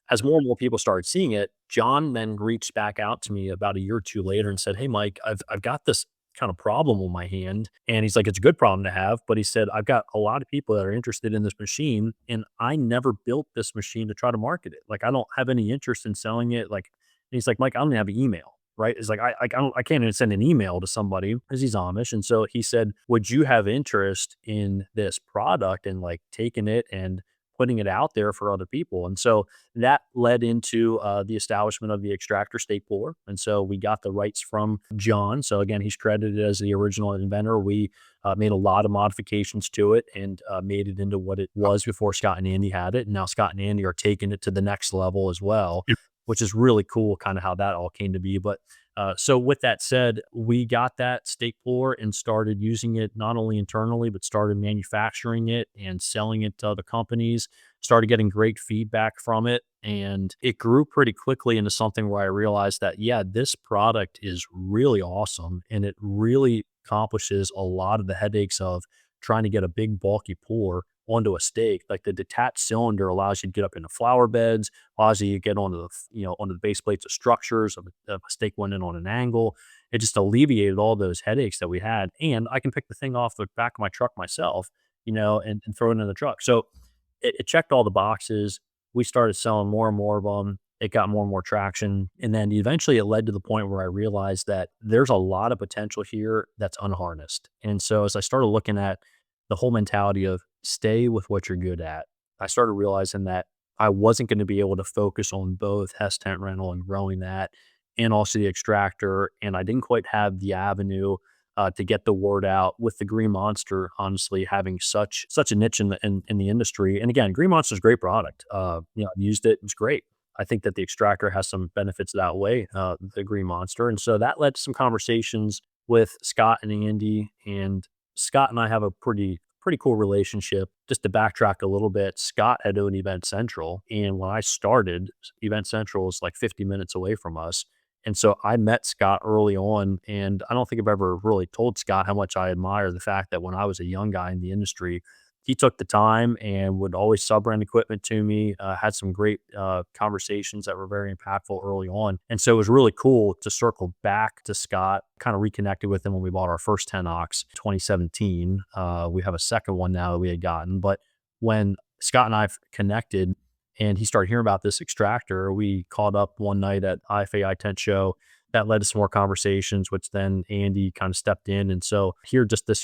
S4: As more and more people started seeing it, John then reached back out to me about a year or two later and said, "Hey, Mike, I've got this kind of problem on my hand." And he's like, "It's a good problem to have." But he said, "I've got a lot of people that are interested in this machine, and I never built this machine to try to market it. Like, I don't have any interest in selling it." Like, and he's like, "Mike, I don't even have an email." Right. It's like, I can't even send an email to somebody because he's Amish. And so he said, "Would you have interest in this product and like taking it and putting it out there for other people?" And so that led into the establishment of the Extractor Stake Puller. And so we got the rights from John. So again, he's credited as the original inventor. We made a lot of modifications to it and made it into what it was before Scott and Andy had it. And now Scott and Andy are taking it to the next level as well, which is really cool, kind of how that all came to be. But so with that said, we got that stake puller and started using it not only internally, but started manufacturing it and selling it to other companies, started getting great feedback from it. And it grew pretty quickly into something where I realized that, yeah, this product is really awesome. And it really accomplishes a lot of the headaches of trying to get a big bulky puller onto a stake. Like the detached cylinder allows you to get up into flower beds, allows you to get onto onto the base plates of structures of a stake went in on an angle. It just alleviated all those headaches that we had. And I can pick the thing off the back of my truck myself, and throw it in the truck. So it checked all the boxes. We started selling more and more of them. It got more and more traction. And then eventually it led to the point where I realized that there's a lot of potential here that's unharnessed. And so as I started looking at the whole mentality of stay with what you're good at, I started realizing that I wasn't going to be able to focus on both Hess Tent Rental and growing that and also the extractor. And I didn't quite have the avenue to get the word out with the Green Monster, honestly, having such a niche in the industry. And again, Green Monster is a great product. I've used it. It's great. I think that the extractor has some benefits that outweigh the Green Monster. And so that led to some conversations with Scott and Andy. And Scott and I have a pretty cool relationship. Just to backtrack a little bit, Scott had owned Event Central. And when I started, Event Central was like 50 minutes away from us. And so I met Scott early on, and I don't think I've ever really told Scott how much I admire the fact that when I was a young guy in the industry, he took the time and would always sub-rent equipment to me, had some great conversations that were very impactful early on. And so it was really cool to circle back to Scott, kind of reconnected with him when we bought our first 10ox 2017. We have a second one now that we had gotten. But when Scott and I connected, and he started hearing about this extractor, we caught up one night at IFA Tent Show. That led to some more conversations, which then Andy kind of stepped in. And so here just this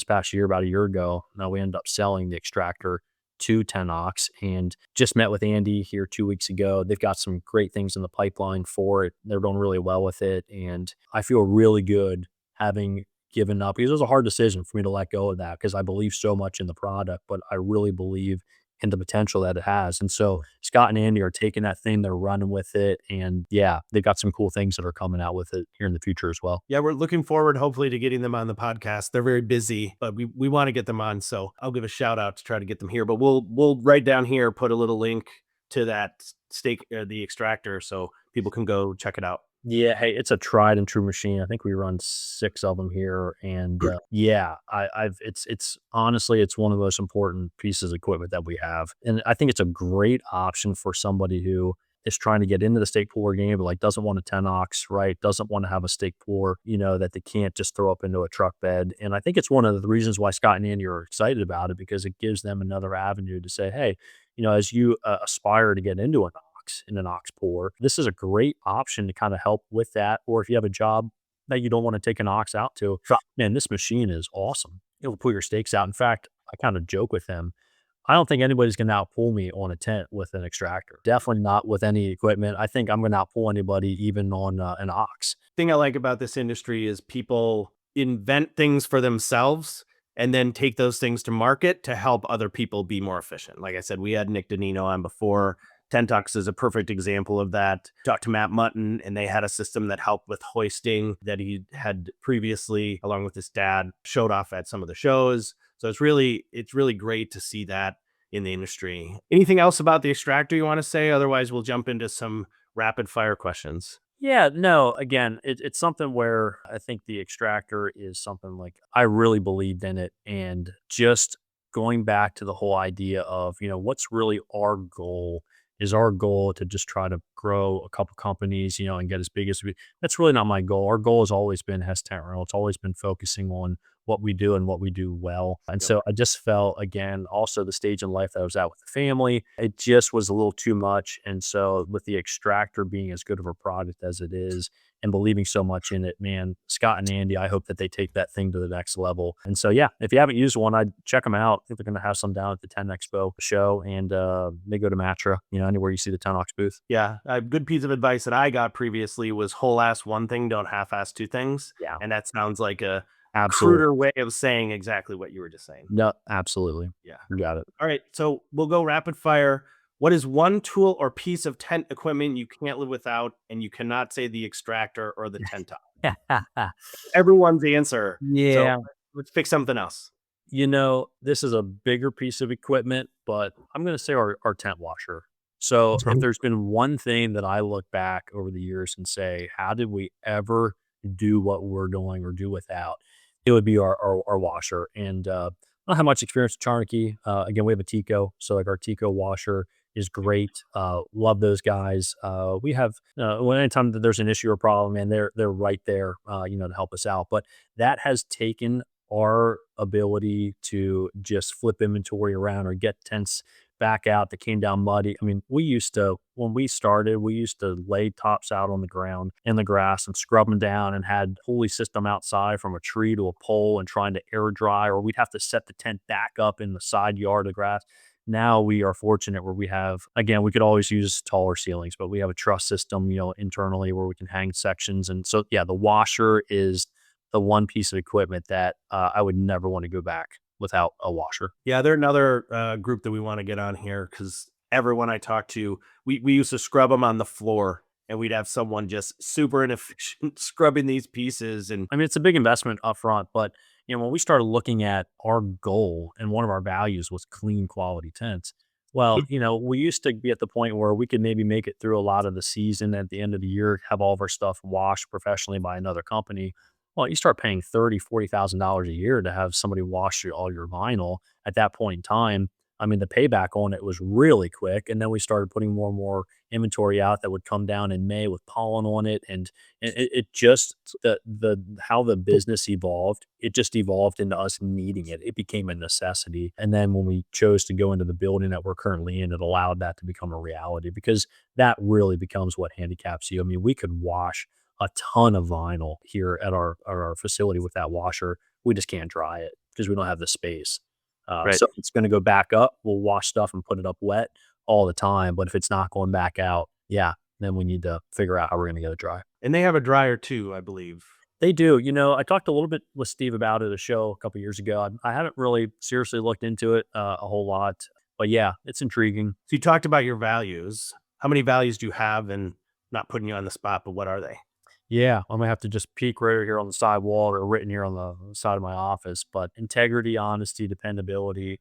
S4: past year, about a year ago, now we ended up selling the extractor to 10ox and just met with Andy here 2 weeks ago. They've got some great things in the pipeline for it. They're going really well with it. And I feel really good having given up, because it was a hard decision for me to let go of that because I believe so much in the product, but I really believe and the potential that it has. And so Scott and Andy are taking that thing, they're running with it. And yeah, they've got some cool things that are coming out with it here in the future as well.
S1: Yeah, we're looking forward, hopefully, to getting them on the podcast. They're very busy, but we want to get them on. So I'll give a shout out to try to get them here. But we'll right down here put a little link to that stake, the extractor, so people can go check it out.
S4: Yeah, hey, it's a tried and true machine. I think we run 6 of them here, and yeah, it's honestly, it's one of the most important pieces of equipment that we have, and I think it's a great option for somebody who is trying to get into the stake puller game, but like doesn't want a 10ox, right? Doesn't want to have a stake puller, that they can't just throw up into a truck bed. And I think it's one of the reasons why Scott and Andy are excited about it, because it gives them another avenue to say, hey, as you aspire to get into an ox puller, this is a great option to kind of help with that. Or if you have a job that you don't want to take an ox out to, man, this machine is awesome. It'll pull your stakes out. In fact, I kind of joke with him, I don't think anybody's going to outpull me on a tent with an extractor. Definitely not with any equipment. I think I'm going to outpull anybody even on an ox.
S1: Thing I like about this industry is people invent things for themselves and then take those things to market to help other people be more efficient. Like I said, we had Nick Danino on before Tentox is a perfect example of that. Talked to Matt Mutton, and they had a system that helped with hoisting that he had previously, along with his dad, showed off at some of the shows. So it's really great to see that in the industry. Anything else about the Extractor you want to say? Otherwise, we'll jump into some rapid fire questions.
S4: Yeah, no, again, it's something where I think the Extractor is something like I really believed in it. And just going back to the whole idea of, what's really our goal? Is our goal to just try to grow a couple companies, and get as big as we? That's really not my goal. Our goal has always been Hess Tent Rental. It's always been focusing on what we do and what we do well. And so I just felt, again, also the stage in life that I was at with the family, it just was a little too much. And so with the Extractor being as good of a product as it is and believing so much in it, man, Scott and Andy, I hope that they take that thing to the next level. And so, yeah, if you haven't used one, I'd check them out. I think they're going to have some down at the 10 Expo show, and they go to Matra, anywhere you see the Tennox booth.
S1: Yeah. A good piece of advice that I got previously was whole ass one thing, don't half ass two things.
S4: Yeah.
S1: And that sounds like a
S4: Absolutely.
S1: cruder way of saying exactly what you were just saying.
S4: No, absolutely.
S1: Yeah.
S4: You got it.
S1: All right. So we'll go rapid fire. What is one tool or piece of tent equipment you can't live without, and you cannot say the Extractor or the tent top? Everyone's answer.
S4: Yeah.
S1: So let's pick something else.
S4: This is a bigger piece of equipment, but I'm going to say our tent washer. So if there's been one thing that I look back over the years and say, how did we ever do what we're doing or do without? It would be our washer. And I don't have much experience with Charnocky. Again, we have a Tico. So like our Tico washer is great. Love those guys. We have, anytime that there's an issue or problem, and they're right there, to help us out. But that has taken our ability to just flip inventory around or get tents back out that came down muddy. I mean, when we started, we used to lay tops out on the ground in the grass and scrub them down, and had pulley system outside from a tree to a pole and trying to air dry, or we'd have to set the tent back up in the side yard of the grass. Now we are fortunate where we have, again, we could always use taller ceilings, but we have a truss system, internally where we can hang sections. And so, yeah, the washer is the one piece of equipment that I would never want to go back without a washer.
S1: Yeah, they're another group that we want to get on here, because everyone I talk to, we used to scrub them on the floor, and we'd have someone just super inefficient scrubbing these pieces. And
S4: I mean, it's a big investment up front, but when we started looking at our goal, and one of our values was clean quality tents. Well, we used to be at the point where we could maybe make it through a lot of the season at the end of the year, have all of our stuff washed professionally by another company. Well, you start paying $30,000-$40,000 a year to have somebody wash all your vinyl at that point in time. I mean, the payback on it was really quick. And then we started putting more and more inventory out that would come down in May with pollen on it. And it just, how the business evolved, it just evolved into us needing it. It became a necessity. And then when we chose to go into the building that we're currently in, it allowed that to become a reality, because that really becomes what handicaps you. I mean, we could wash a ton of vinyl here at our facility with that washer. We just can't dry it because we don't have the space.
S1: Right.
S4: So if it's going to go back up, we'll wash stuff and put it up wet all the time. But if it's not going back out, yeah, then we need to figure out how we're going to get it dry.
S1: And they have a dryer too, I believe.
S4: They do. I talked a little bit with Steve about it at a show a couple years ago. I haven't really seriously looked into it a whole lot, but yeah, it's intriguing.
S1: So you talked about your values. How many values do you have? And not putting you on the spot, but what are they?
S4: Yeah, I'm gonna have to just peek right here on the side wall, or written here on the side of my office. But integrity, honesty, dependability,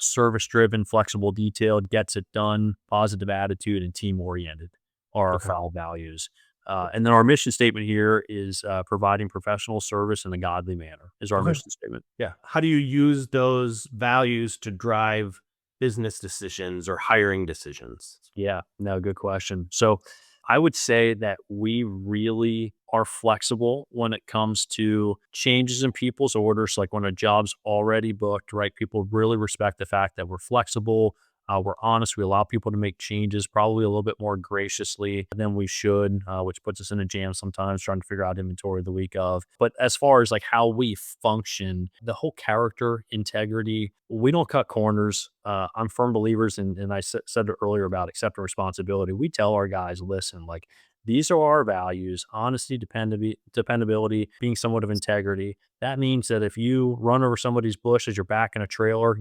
S4: service-driven, flexible, detailed, gets it done, positive attitude, and team-oriented are our foul values. And then our mission statement here is providing professional service in a godly manner is our mission statement.
S1: Yeah. How do you use those values to drive business decisions or hiring decisions?
S4: Yeah, no, good question. So I would say that we really are flexible when it comes to changes in people's orders. Like when a job's already booked, right? People really respect the fact that we're flexible. We're honest. We allow people to make changes probably a little bit more graciously than we should, which puts us in a jam sometimes trying to figure out inventory the week of. But as far as like how we function, the whole character, integrity, we don't cut corners. I'm firm believers, and I said it earlier about accepting responsibility. We tell our guys, listen, like, these are our values: honesty, dependability, being somewhat of integrity. That means that if you run over somebody's bush as you're back in a trailer,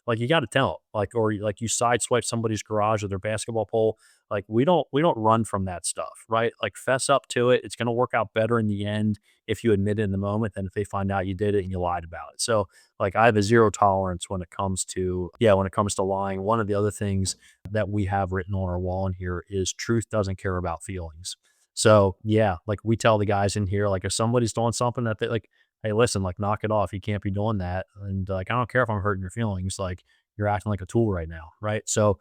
S4: like, you got to tell 'em, like, or like you sideswipe somebody's garage with their basketball pole. Like, we don't run from that stuff, right? Like, fess up to it. It's going to work out better in the end if you admit it in the moment than if they find out you did it and you lied about it. So, like, I have a zero tolerance when it comes to, lying. One of the other things that we have written on our wall in here is truth doesn't care about feelings. So, yeah, like, we tell the guys in here, like, if somebody's doing something that they like, hey, listen, like, knock it off. You can't be doing that. And, like, I don't care if I'm hurting your feelings. Like, you're acting like a tool right now, right? So,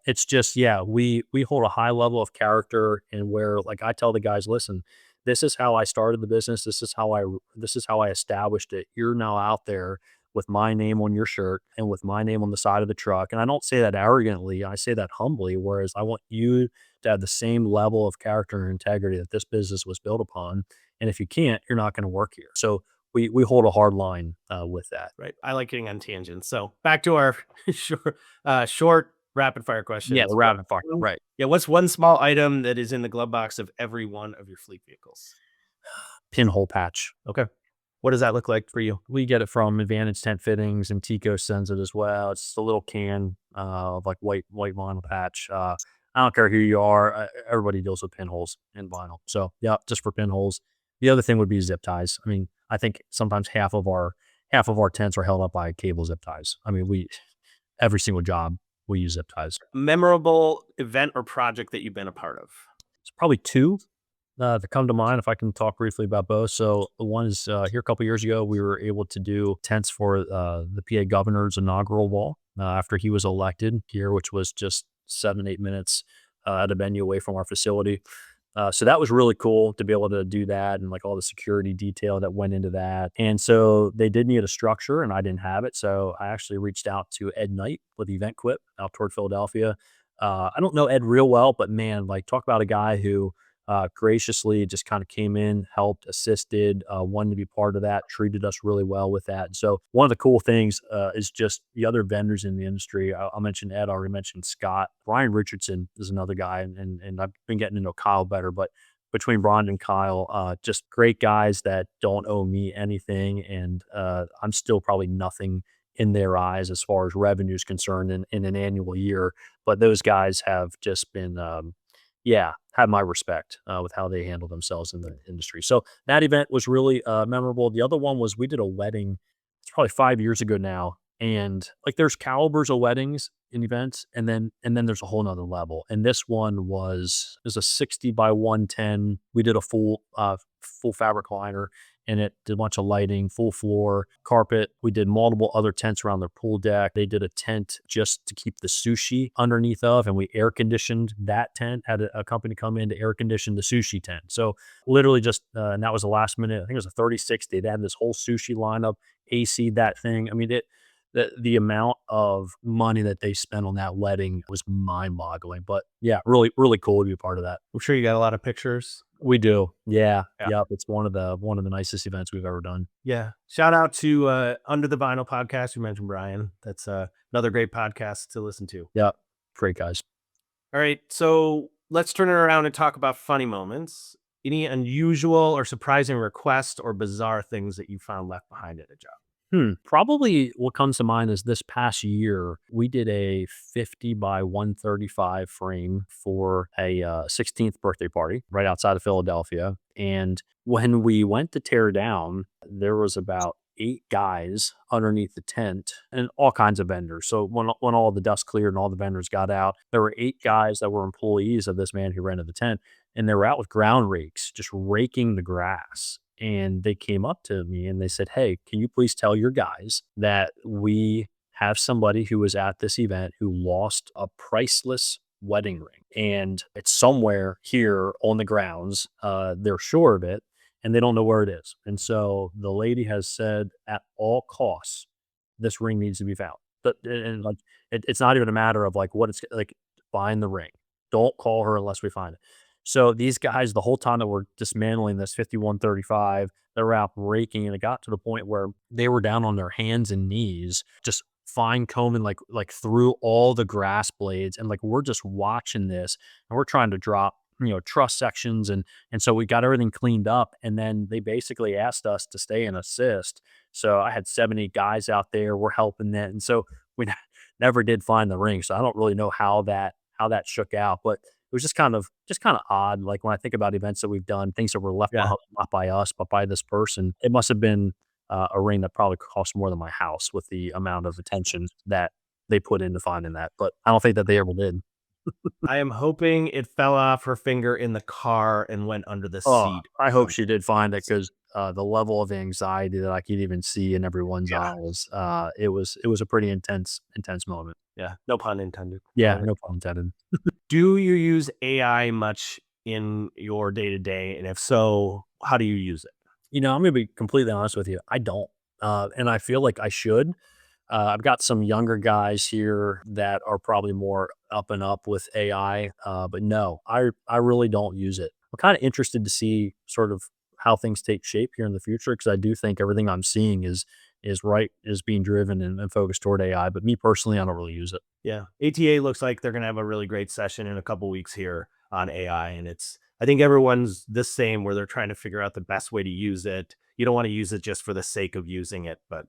S4: it's just, yeah, we hold a high level of character, and where, like, I tell the guys, listen, this is how I started the business. This is how I established it. You're now out there with my name on your shirt and with my name on the side of the truck. And I don't say that arrogantly. I say that humbly, whereas I want you to have the same level of character and integrity that this business was built upon. And if you can't, you're not going to work here. So we hold a hard line with that.
S1: Right. I like getting on tangents. So back to our short rapid fire
S4: Yeah,
S1: questions.
S4: the rapid fire. Right.
S1: Yeah. What's one small item that is in the glove box of every one of your fleet vehicles?
S4: Pinhole patch.
S1: Okay. What does that look like for you?
S4: We get it from Advantage Tent Fittings, and Tico sends it as well. It's just a little can of like white vinyl patch. I don't care who you are. Everybody deals with pinholes in vinyl. So yeah, just for pinholes. The other thing would be zip ties. I mean, I think sometimes half of our tents are held up by cable zip ties. I mean, every single job we use zip ties.
S1: Memorable event or project that you've been a part of?
S4: It's probably two that come to mind, if I can talk briefly about both. So one is here a couple years ago, we were able to do tents for the PA governor's inaugural ball after he was elected here, which was just 7-8 minutes at a venue away from our facility. So that was really cool to be able to do that, and like all the security detail that went into that. And so they did need a structure, and I didn't have it. So I actually reached out to Ed Knight with Event Quip out toward Philadelphia. I don't know Ed real well, but man, like, talk about a guy who graciously just kind of came in, helped, assisted, wanted to be part of that, treated us really well with that. And so one of the cool things is just the other vendors in the industry. I'll mention Ed, I already mentioned Scott. Brian Richardson is another guy, and I've been getting to know Kyle better, but between Brian and Kyle, just great guys that don't owe me anything. And I'm still probably nothing in their eyes as far as revenue is concerned in an annual year. But those guys have just been, have my respect with how they handle themselves in the industry. So that event was really memorable. The other one was we did a wedding. It's probably 5 years ago now, and like, there's calibers of weddings and events, and then there's a whole nother level. And this one was a 60 by 110. We did a full fabric liner, and it did a bunch of lighting, full floor, carpet. We did multiple other tents around their pool deck. They did a tent just to keep the sushi underneath of, and we air conditioned that tent, had a company come in to air condition the sushi tent. So literally just, and that was the last minute. I think it was a 30-60. They had this whole sushi lineup, AC'd that thing. I mean, the amount of money that they spent on that wedding was mind boggling. But yeah, really, really cool to be a part of that.
S1: I'm sure you got a lot of pictures.
S4: We do. Yeah.
S1: Yeah.
S4: Yep. It's one of the nicest events we've ever done.
S1: Yeah. Shout out to Under the Vinyl podcast. You mentioned Brian. That's another great podcast to listen to.
S4: Yeah. Great guys.
S1: All right. So let's turn it around and talk about funny moments. Any unusual or surprising requests or bizarre things that you found left behind at a job?
S4: Probably what comes to mind is this past year, we did a 50 by 135 frame for a 16th birthday party right outside of Philadelphia. And when we went to tear down, there was about 8 guys underneath the tent and all kinds of vendors. So when all the dust cleared and all the vendors got out, there were 8 guys that were employees of this man who rented the tent, and they were out with ground rakes, just raking the grass. And they came up to me and they said, "Hey, can you please tell your guys that we have somebody who was at this event who lost a priceless wedding ring, and it's somewhere here on the grounds. They're sure of it, and they don't know where it is. And so the lady has said, at all costs, this ring needs to be found." But and like, it's not even a matter of like what it's like. Find the ring. Don't call her unless we find it. So these guys, the whole time that we're dismantling this 5135, they were out raking, and it got to the point where they were down on their hands and knees, just fine combing like through all the grass blades. And like, we're just watching this, and we're trying to drop truss sections, and so we got everything cleaned up, and then they basically asked us to stay and assist. So I had 7, 8 guys out there. We're helping that, and so we never did find the ring. So I don't really know how that shook out, but it was just kind of odd. Like when I think about events that we've done, things that were left
S1: Yeah.
S4: not by us, but by this person, it must have been a ring that probably cost more than my house with the amount of attention that they put into finding that. But I don't think that they ever did.
S1: I am hoping it fell off her finger in the car and went under the
S4: Oh,
S1: seat.
S4: I hope she did find it because the level of anxiety that I could even see in everyone's
S1: Yeah.
S4: eyes, it was a pretty intense moment.
S1: Yeah. No pun intended.
S4: Yeah, no pun intended.
S1: Do you use AI much in your day to day? And if so, how do you use it?
S4: I'm gonna be completely honest with you. I don't, and I feel like I should. I've got some younger guys here that are probably more up and up with AI, but no, I really don't use it. I'm kind of interested to see sort of how things take shape here in the future because I do think everything I'm seeing is being driven and focused toward AI. But me personally, I don't really use it.
S1: Yeah. ATA looks like they're going to have a really great session in a couple weeks here on AI. And I think everyone's the same where they're trying to figure out the best way to use it. You don't want to use it just for the sake of using it, but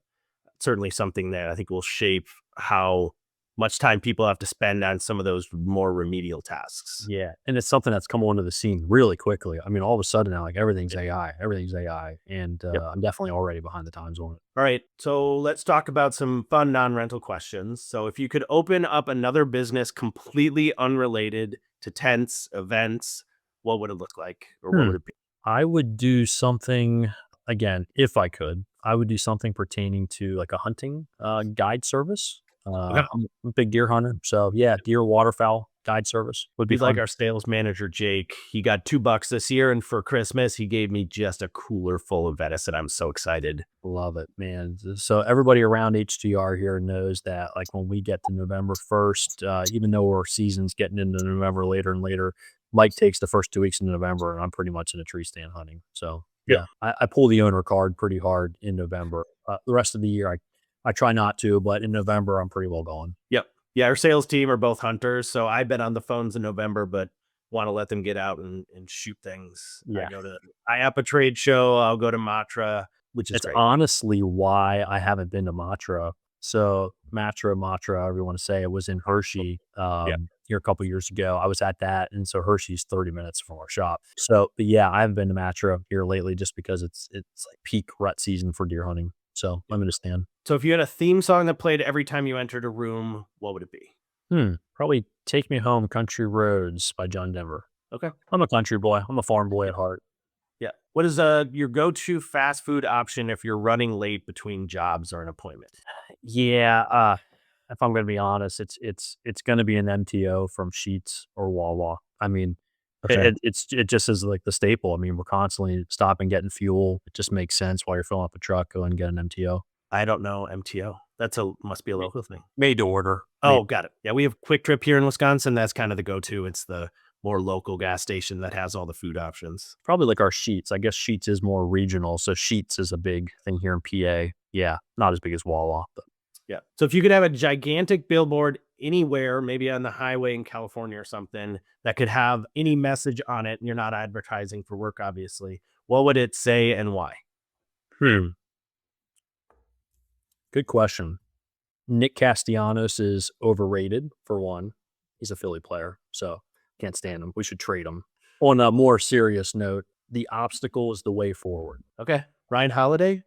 S1: certainly something that I think will shape how much time people have to spend on some of those more remedial tasks.
S4: Yeah, and it's something that's come onto the scene really quickly. I mean, all of a sudden now, like everything's AI, and
S1: Yep.
S4: I'm definitely already behind the times on it.
S1: All right. So let's talk about some fun non rental questions. So, if you could open up another business completely unrelated to tents, events, what would it look like? Or what
S4: Hmm.
S1: would it be?
S4: I would do something again if I could. I would do something pertaining to like a hunting guide service.
S1: Okay.
S4: I'm a big deer hunter, so yeah, deer waterfowl guide service would be
S1: Be like
S4: fun.
S1: our sales manager, Jake. He got $2 this year. And for Christmas, he gave me just a cooler full of venison. I'm so excited.
S4: Love it, man. So everybody around HDR here knows that like when we get to November 1st, even though our season's getting into November later and later, Mike takes the first 2 weeks in November and I'm pretty much in a tree stand hunting. So
S1: Yep.
S4: yeah, I pull the owner card pretty hard in November. The rest of the year, I try not to, but in November, I'm pretty well going.
S1: Yep. Yeah, our sales team are both hunters, so I've been on the phones in November, but want to let them get out and shoot things. I
S4: Yeah.
S1: go to IAPA trade show. I'll go to Matra, which is
S4: It's
S1: great.
S4: honestly why I haven't been to Matra. So Matra, however you want to say it, was in Hershey
S1: Yeah.
S4: here a couple years ago. I was at that, and so Hershey's 30 minutes from our shop. So, but yeah, I haven't been to Matra here lately just because it's like peak rut season for deer hunting. So I'm gonna stand.
S1: So if you had a theme song that played every time you entered a room, what would it be?
S4: Probably "Take Me Home, Country Roads" by John Denver.
S1: Okay.
S4: I'm a country boy. I'm a farm boy at heart.
S1: Yeah. What is your go-to fast food option if you're running late between jobs or an appointment?
S4: Yeah, if I'm gonna be honest, it's gonna be an MTO from Sheetz or Wawa. I mean,
S1: Okay.
S4: it just is like the staple. I mean, we're constantly stopping, getting fuel. It just makes sense while you're filling up a truck, go and get an MTO.
S1: I don't know MTO. Must be a local thing.
S4: Made to order.
S1: Oh, got it. Yeah, we have Quick Trip here in Wisconsin. That's kind of the go-to. It's the more local gas station that has all the food options.
S4: Probably like our Sheets. I guess Sheets is more regional, so Sheets is a big thing here in PA. Yeah, not as big as Wawa, but
S1: Yeah. So if you could have a gigantic billboard anywhere, maybe on the highway in California or something, that could have any message on it, and you're not advertising for work, obviously, what would it say and why?
S4: good question. Nick Castellanos is overrated for one. He's a Philly player, so can't stand him. We should trade him. On a more serious note, the obstacle is the way forward.
S1: Okay. Ryan Holiday?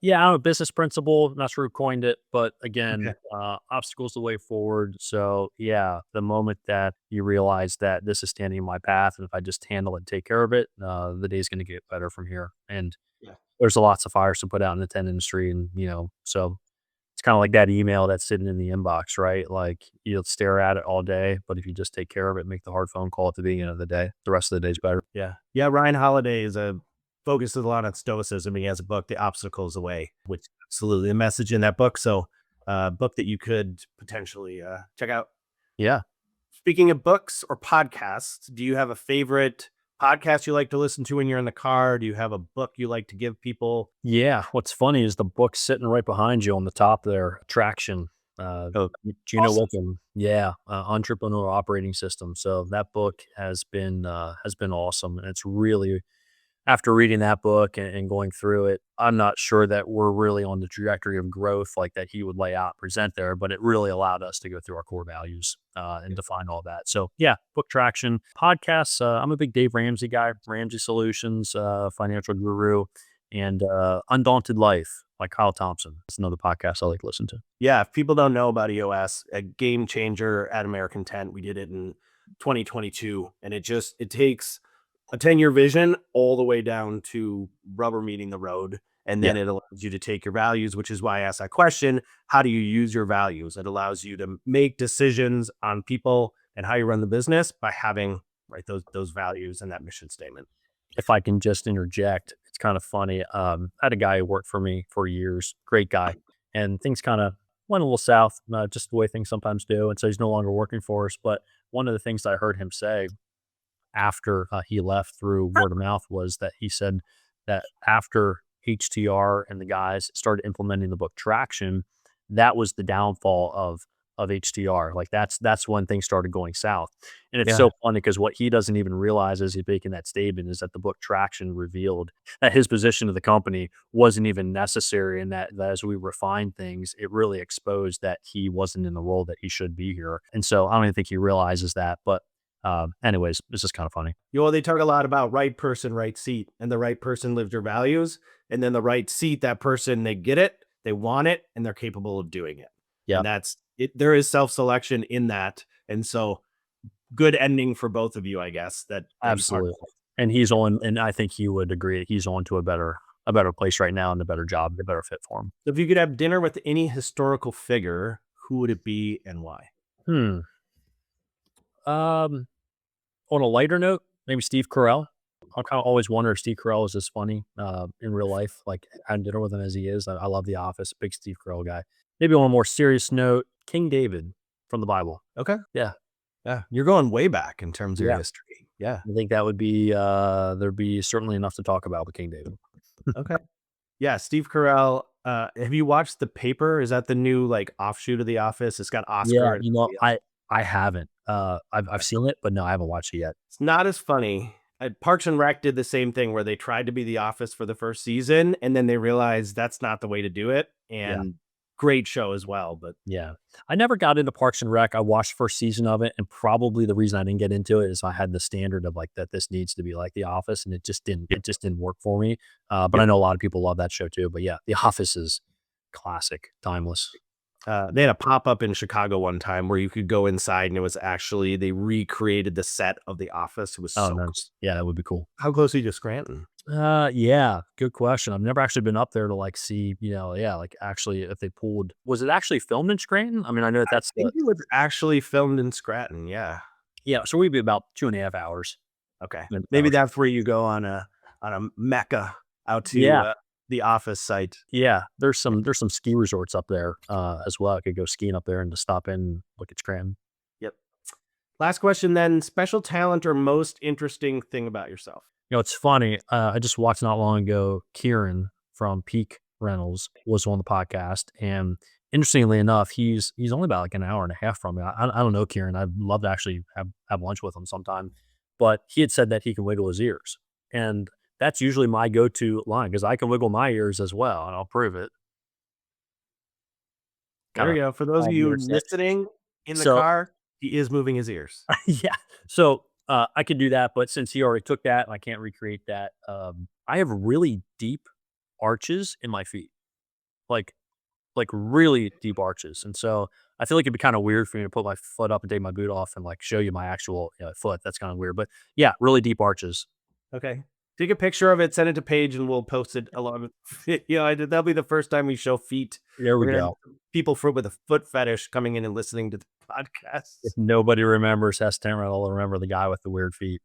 S4: Yeah, I'm a business principle. Not sure who coined it, but again,
S1: Okay.
S4: obstacles the way forward. So yeah, the moment that you realize that this is standing in my path, and if I just handle it and take care of it, the day's going to get better from here. And
S1: Yeah.
S4: there's lots of fires to put out in the tent industry, and so it's kind of like that email that's sitting in the inbox, right? Like you'll stare at it all day, but if you just take care of it, make the hard phone call at the beginning of the day, the rest of the day's better.
S1: Yeah. Yeah. Ryan Holiday focuses a lot on stoicism. He has a book, The Obstacle is the Way, which is absolutely a message in that book. So, book that you could potentially check out.
S4: Yeah.
S1: Speaking of books or podcasts, do you have a favorite podcast you like to listen to when you're in the car? Do you have a book you like to give people?
S4: Yeah. What's funny is the book's sitting right behind you on the top there, Traction.
S1: Oh,
S4: Gino
S1: awesome.
S4: Wickham. Yeah, Entrepreneur Operating System. So that book has been awesome, and it's really after reading that book and going through it, I'm not sure that we're really on the trajectory of growth like that he would lay out, present there, but it really allowed us to go through our core values and define all that. So yeah, book traction, podcasts. I'm a big Dave Ramsey guy, Ramsey Solutions, financial guru, and Undaunted Life, like Kyle Thompson. That's another podcast I like to listen to.
S1: Yeah, if people don't know about EOS, a game changer at American Tent. We did it in 2022, and it takes a 10-year vision all the way down to rubber meeting the road. And
S4: Yeah,
S1: then it allows you to take your values, which is why I asked that question. How do you use your values? It allows you to make decisions on people and how you run the business by having right those values and that mission statement.
S4: if I can just interject, it's kind of funny. I had a guy who worked for me for years, great guy, and things kind of went a little south, just the way things sometimes do. And so he's no longer working for us. But one of the things I heard him say after he left through word of mouth was that he said that after HTR and the guys started implementing the book Traction, that was the downfall of HTR. Like that's when things started going south. And it's
S1: Yeah.
S4: so funny because what he doesn't even realize as he's making that statement is that the book Traction revealed that his position of the company wasn't even necessary, and that as we refined things, it really exposed that he wasn't in the role that he should be here. And so I don't even think he realizes that. But anyways, this is kind of funny.
S1: They talk a lot about right person, right seat, and the right person lives your values. And then the right seat, that person, they get it, they want it, and they're capable of doing it.
S4: Yeah,
S1: And that's it. There is self-selection in that. And so good ending for both of you, I guess, that you part.
S4: absolutely. And he's on, and I think he would agree that he's on to a better place right now and a better job, a better fit for him.
S1: So if you could have dinner with any historical figure, who would it be and why?
S4: Hmm. Um, on a lighter note, maybe Steve Carell. I kind of always wonder if Steve Carell is this funny in real life, like having dinner with him as he is. I love The Office, big Steve Carell guy. Maybe on a more serious note, King David from the Bible.
S1: Okay.
S4: Yeah,
S1: Yeah. You're going way back in terms of your
S4: yeah.
S1: history. Yeah.
S4: I think that would be there'd be certainly enough to talk about with King David.
S1: Okay. Yeah. Steve Carell. Have you watched The Paper? Is that the new like offshoot of The Office? It's got
S4: Yeah,
S1: Oscar and
S4: I haven't. I've seen it, but no, I haven't watched it yet.
S1: it's not as funny. Parks and Rec did the same thing where they tried to be The Office for the first season, and then they realized that's not the way to do it.
S4: Yeah.
S1: And great show as well, but
S4: Yeah. I never got into Parks and Rec. I watched first season of it, and probably the reason I didn't get into it is I had the standard of like that this needs to be like The Office, and it just didn't work for me. But I know a lot of people love that show too. But yeah, The Office is classic, timeless.
S1: they had a pop up in Chicago one time where you could go inside and it was actually they recreated the set of The Office. It was
S4: Oh,
S1: so cool.
S4: nice. Yeah, that would be cool.
S1: How close are you to Scranton?
S4: Yeah, good question. I've never actually been up there to like see, yeah, like actually if they pulled, was it actually filmed in Scranton? I mean, I know that
S1: I
S4: that's
S1: think it was actually filmed in Scranton. Yeah.
S4: yeah, so we'd be about 2.5 hours.
S1: Okay.
S4: 2.5
S1: Maybe
S4: hours.
S1: that's where you go on a mecca out to
S4: Yeah.
S1: the Office site.
S4: Yeah, there's some ski resorts up there, as well. I could go skiing up there and just stop in and look at Scranton.
S1: Yep. Last question then. Special talent or most interesting thing about yourself?
S4: It's funny, I just watched not long ago, Kieran from Peak Rentals was on the podcast, and interestingly enough, he's only about like an hour and a half from me. I don't know Kieran. I'd love to actually have lunch with him sometime, but he had said that he can wiggle his ears, and that's usually my go-to line because I can wiggle my ears as well, and I'll prove it.
S1: There
S4: Kinda
S1: we go. For those of you
S4: weird set.
S1: listening in the
S4: So
S1: car, he is moving his ears.
S4: yeah. So I could do that, but since he already took that and I can't recreate that, I have really deep arches in my feet, like really deep arches, and so I feel like it'd be kind of weird for me to put my foot up and take my boot off and like show you my actual foot. That's kind of weird, but yeah, really deep arches.
S1: Okay. Take a picture of it, send it to Paige, and we'll post it along with that'll be the first time we show feet.
S4: There we
S1: We're gonna
S4: go.
S1: have people with a foot fetish coming in and listening to the
S4: If
S1: podcast.
S4: nobody remembers Hess Tamara, they'll remember the guy with the weird feet.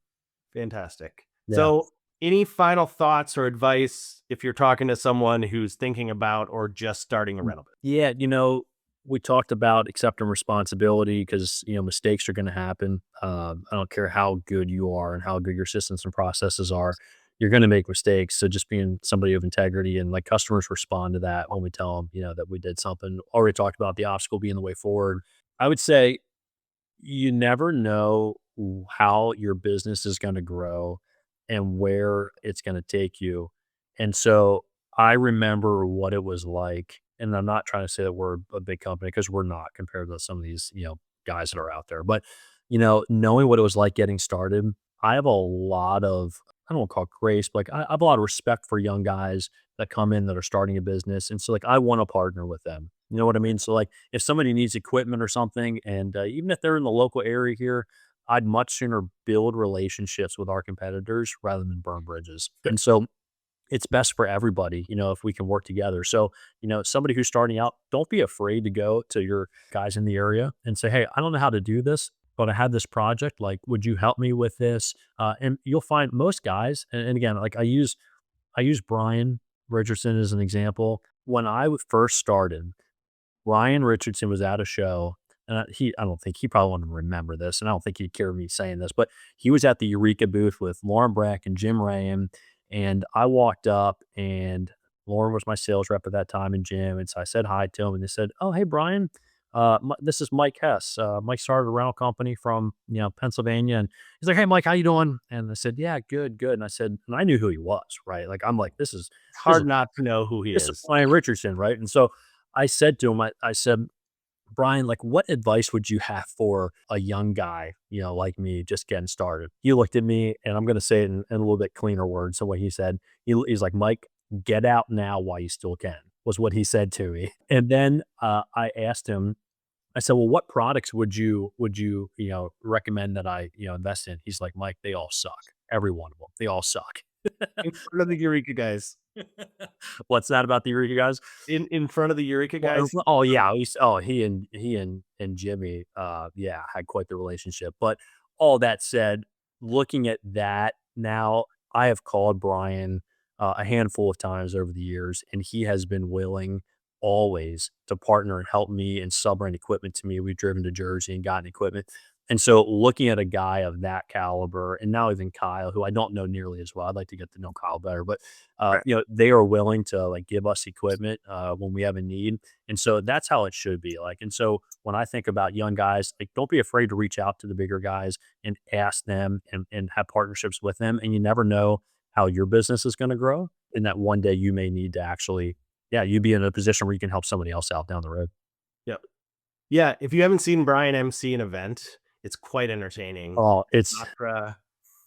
S1: Fantastic.
S4: Yeah.
S1: So any final thoughts or advice if you're talking to someone who's thinking about or just starting a rental business?
S4: Yeah, we talked about accepting responsibility because mistakes are going to happen. I don't care how good you are and how good your systems and processes are. you're going to make mistakes. So just being somebody of integrity, and like customers respond to that when we tell them, that we did something. Already talked about the obstacle being the way forward. I would say you never know how your business is going to grow and where it's going to take you. And so I remember what it was like. And I'm not trying to say that we're a big company, because we're not compared to some of these, guys that are out there. But, knowing what it was like getting started, I have a lot of, I don't want to call it grace, but like I have a lot of respect for young guys that come in that are starting a business. And so like I want to partner with them. You know what I mean? So like if somebody needs equipment or something, and even if they're in the local area here, I'd much sooner build relationships with our competitors rather than burn bridges. And so it's best for everybody, if we can work together. So, somebody who's starting out, don't be afraid to go to your guys in the area and say, hey, I don't know how to do this, but I had this project. Like, would you help me with this? And you'll find most guys, and again, like I use Brian Richardson as an example. When I first started, Ryan Richardson was at a show, and I don't think he probably won't remember this, and I don't think he'd care me saying this, but he was at the Eureka booth with Lauren Brack and Jim Ryan, and I walked up, and Lauren was my sales rep at that time, and Jim, and so I said hi to him, and they said, "Oh, hey, Brian, this is Mike Hess. Mike started a rental company from Pennsylvania," and he's like, "Hey, Mike, how you doing?" And I said, "Yeah, good, good." And I said, and I knew who he was, right? Like I'm like,
S1: It's
S4: this is
S1: hard not to know who he
S4: this is
S1: is.
S4: Brian Richardson, right? And so I said to him, I said, Brian, like, what advice would you have for a young guy, like me, just getting started? He looked at me, and I'm going to say it in a little bit cleaner words than what he said. He's like, Mike, get out now while you still can, was what he said to me. And then I asked him, I said, well, what products would you recommend that I, invest in? He's like, Mike, they all suck. Every one of them. They all suck.
S1: In front of the Eureka guys.
S4: What's that about the Eureka guys?
S1: In front of the Eureka
S4: Well,
S1: guys.
S4: oh yeah, he and Jimmy, yeah, had quite the relationship. But all that said, looking at that now, I have called Brian a handful of times over the years, and he has been willing always to partner and help me and sub-rent equipment to me. We've driven to Jersey and gotten equipment. And so looking at a guy of that caliber, and now even Kyle, who I don't know nearly as well, I'd like to get to know Kyle better, but
S1: Right.
S4: they are willing to like give us equipment when we have a need. And so that's how it should be like. And so when I think about young guys, like don't be afraid to reach out to the bigger guys and ask them and have partnerships with them. And you never know how your business is going to grow. And that one day you may need to actually, yeah, you be in a position where you can help somebody else out down the road.
S1: Yep. Yeah. If you haven't seen Brian MC an event, it's quite entertaining.
S4: Oh, it's
S1: Opera.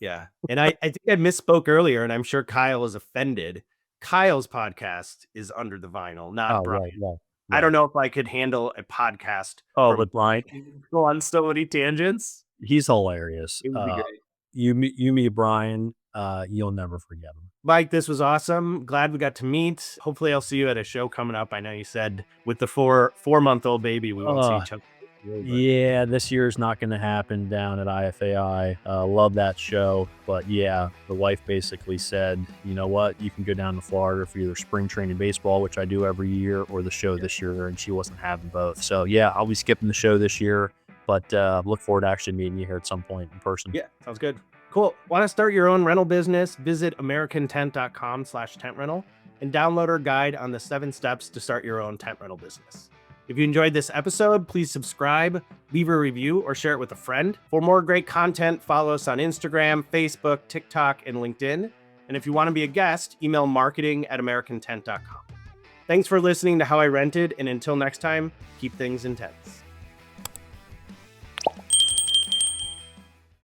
S1: Yeah. And I think I misspoke earlier, and I'm sure Kyle is offended. Kyle's podcast is Under the Vinyl, not
S4: oh
S1: Brian.
S4: right, right,
S1: I
S4: right.
S1: don't know if I could handle a podcast
S4: Oh,
S1: from
S4: but Brian,
S1: go on so many tangents.
S4: he's hilarious.
S1: It would be great.
S4: You meet Brian, you'll never forget him.
S1: Mike, this was awesome. Glad we got to meet. Hopefully I'll see you at a show coming up. I know you said with the 4-month-old baby, we won't see each other.
S4: Yeah, this year's not going to happen down at IFAI. Love that show. But yeah, the wife basically said, you know what, you can go down to Florida for either spring training baseball, which I do every year, or the show this year. And she wasn't having both. So yeah, I'll be skipping the show this year. But look forward to actually meeting you here at some point in person.
S1: Yeah, sounds good. Cool. Want to start your own rental business? Visit americantent.com/tent rental and download our guide on the 7 steps to start your own tent rental business. If you enjoyed this episode, please subscribe, leave a review, or share it with a friend. For more great content, follow us on Instagram, Facebook, TikTok, and LinkedIn. And if you want to be a guest, email marketing@americantent.com. Thanks for listening to How I Rented, and until next time, keep things intense.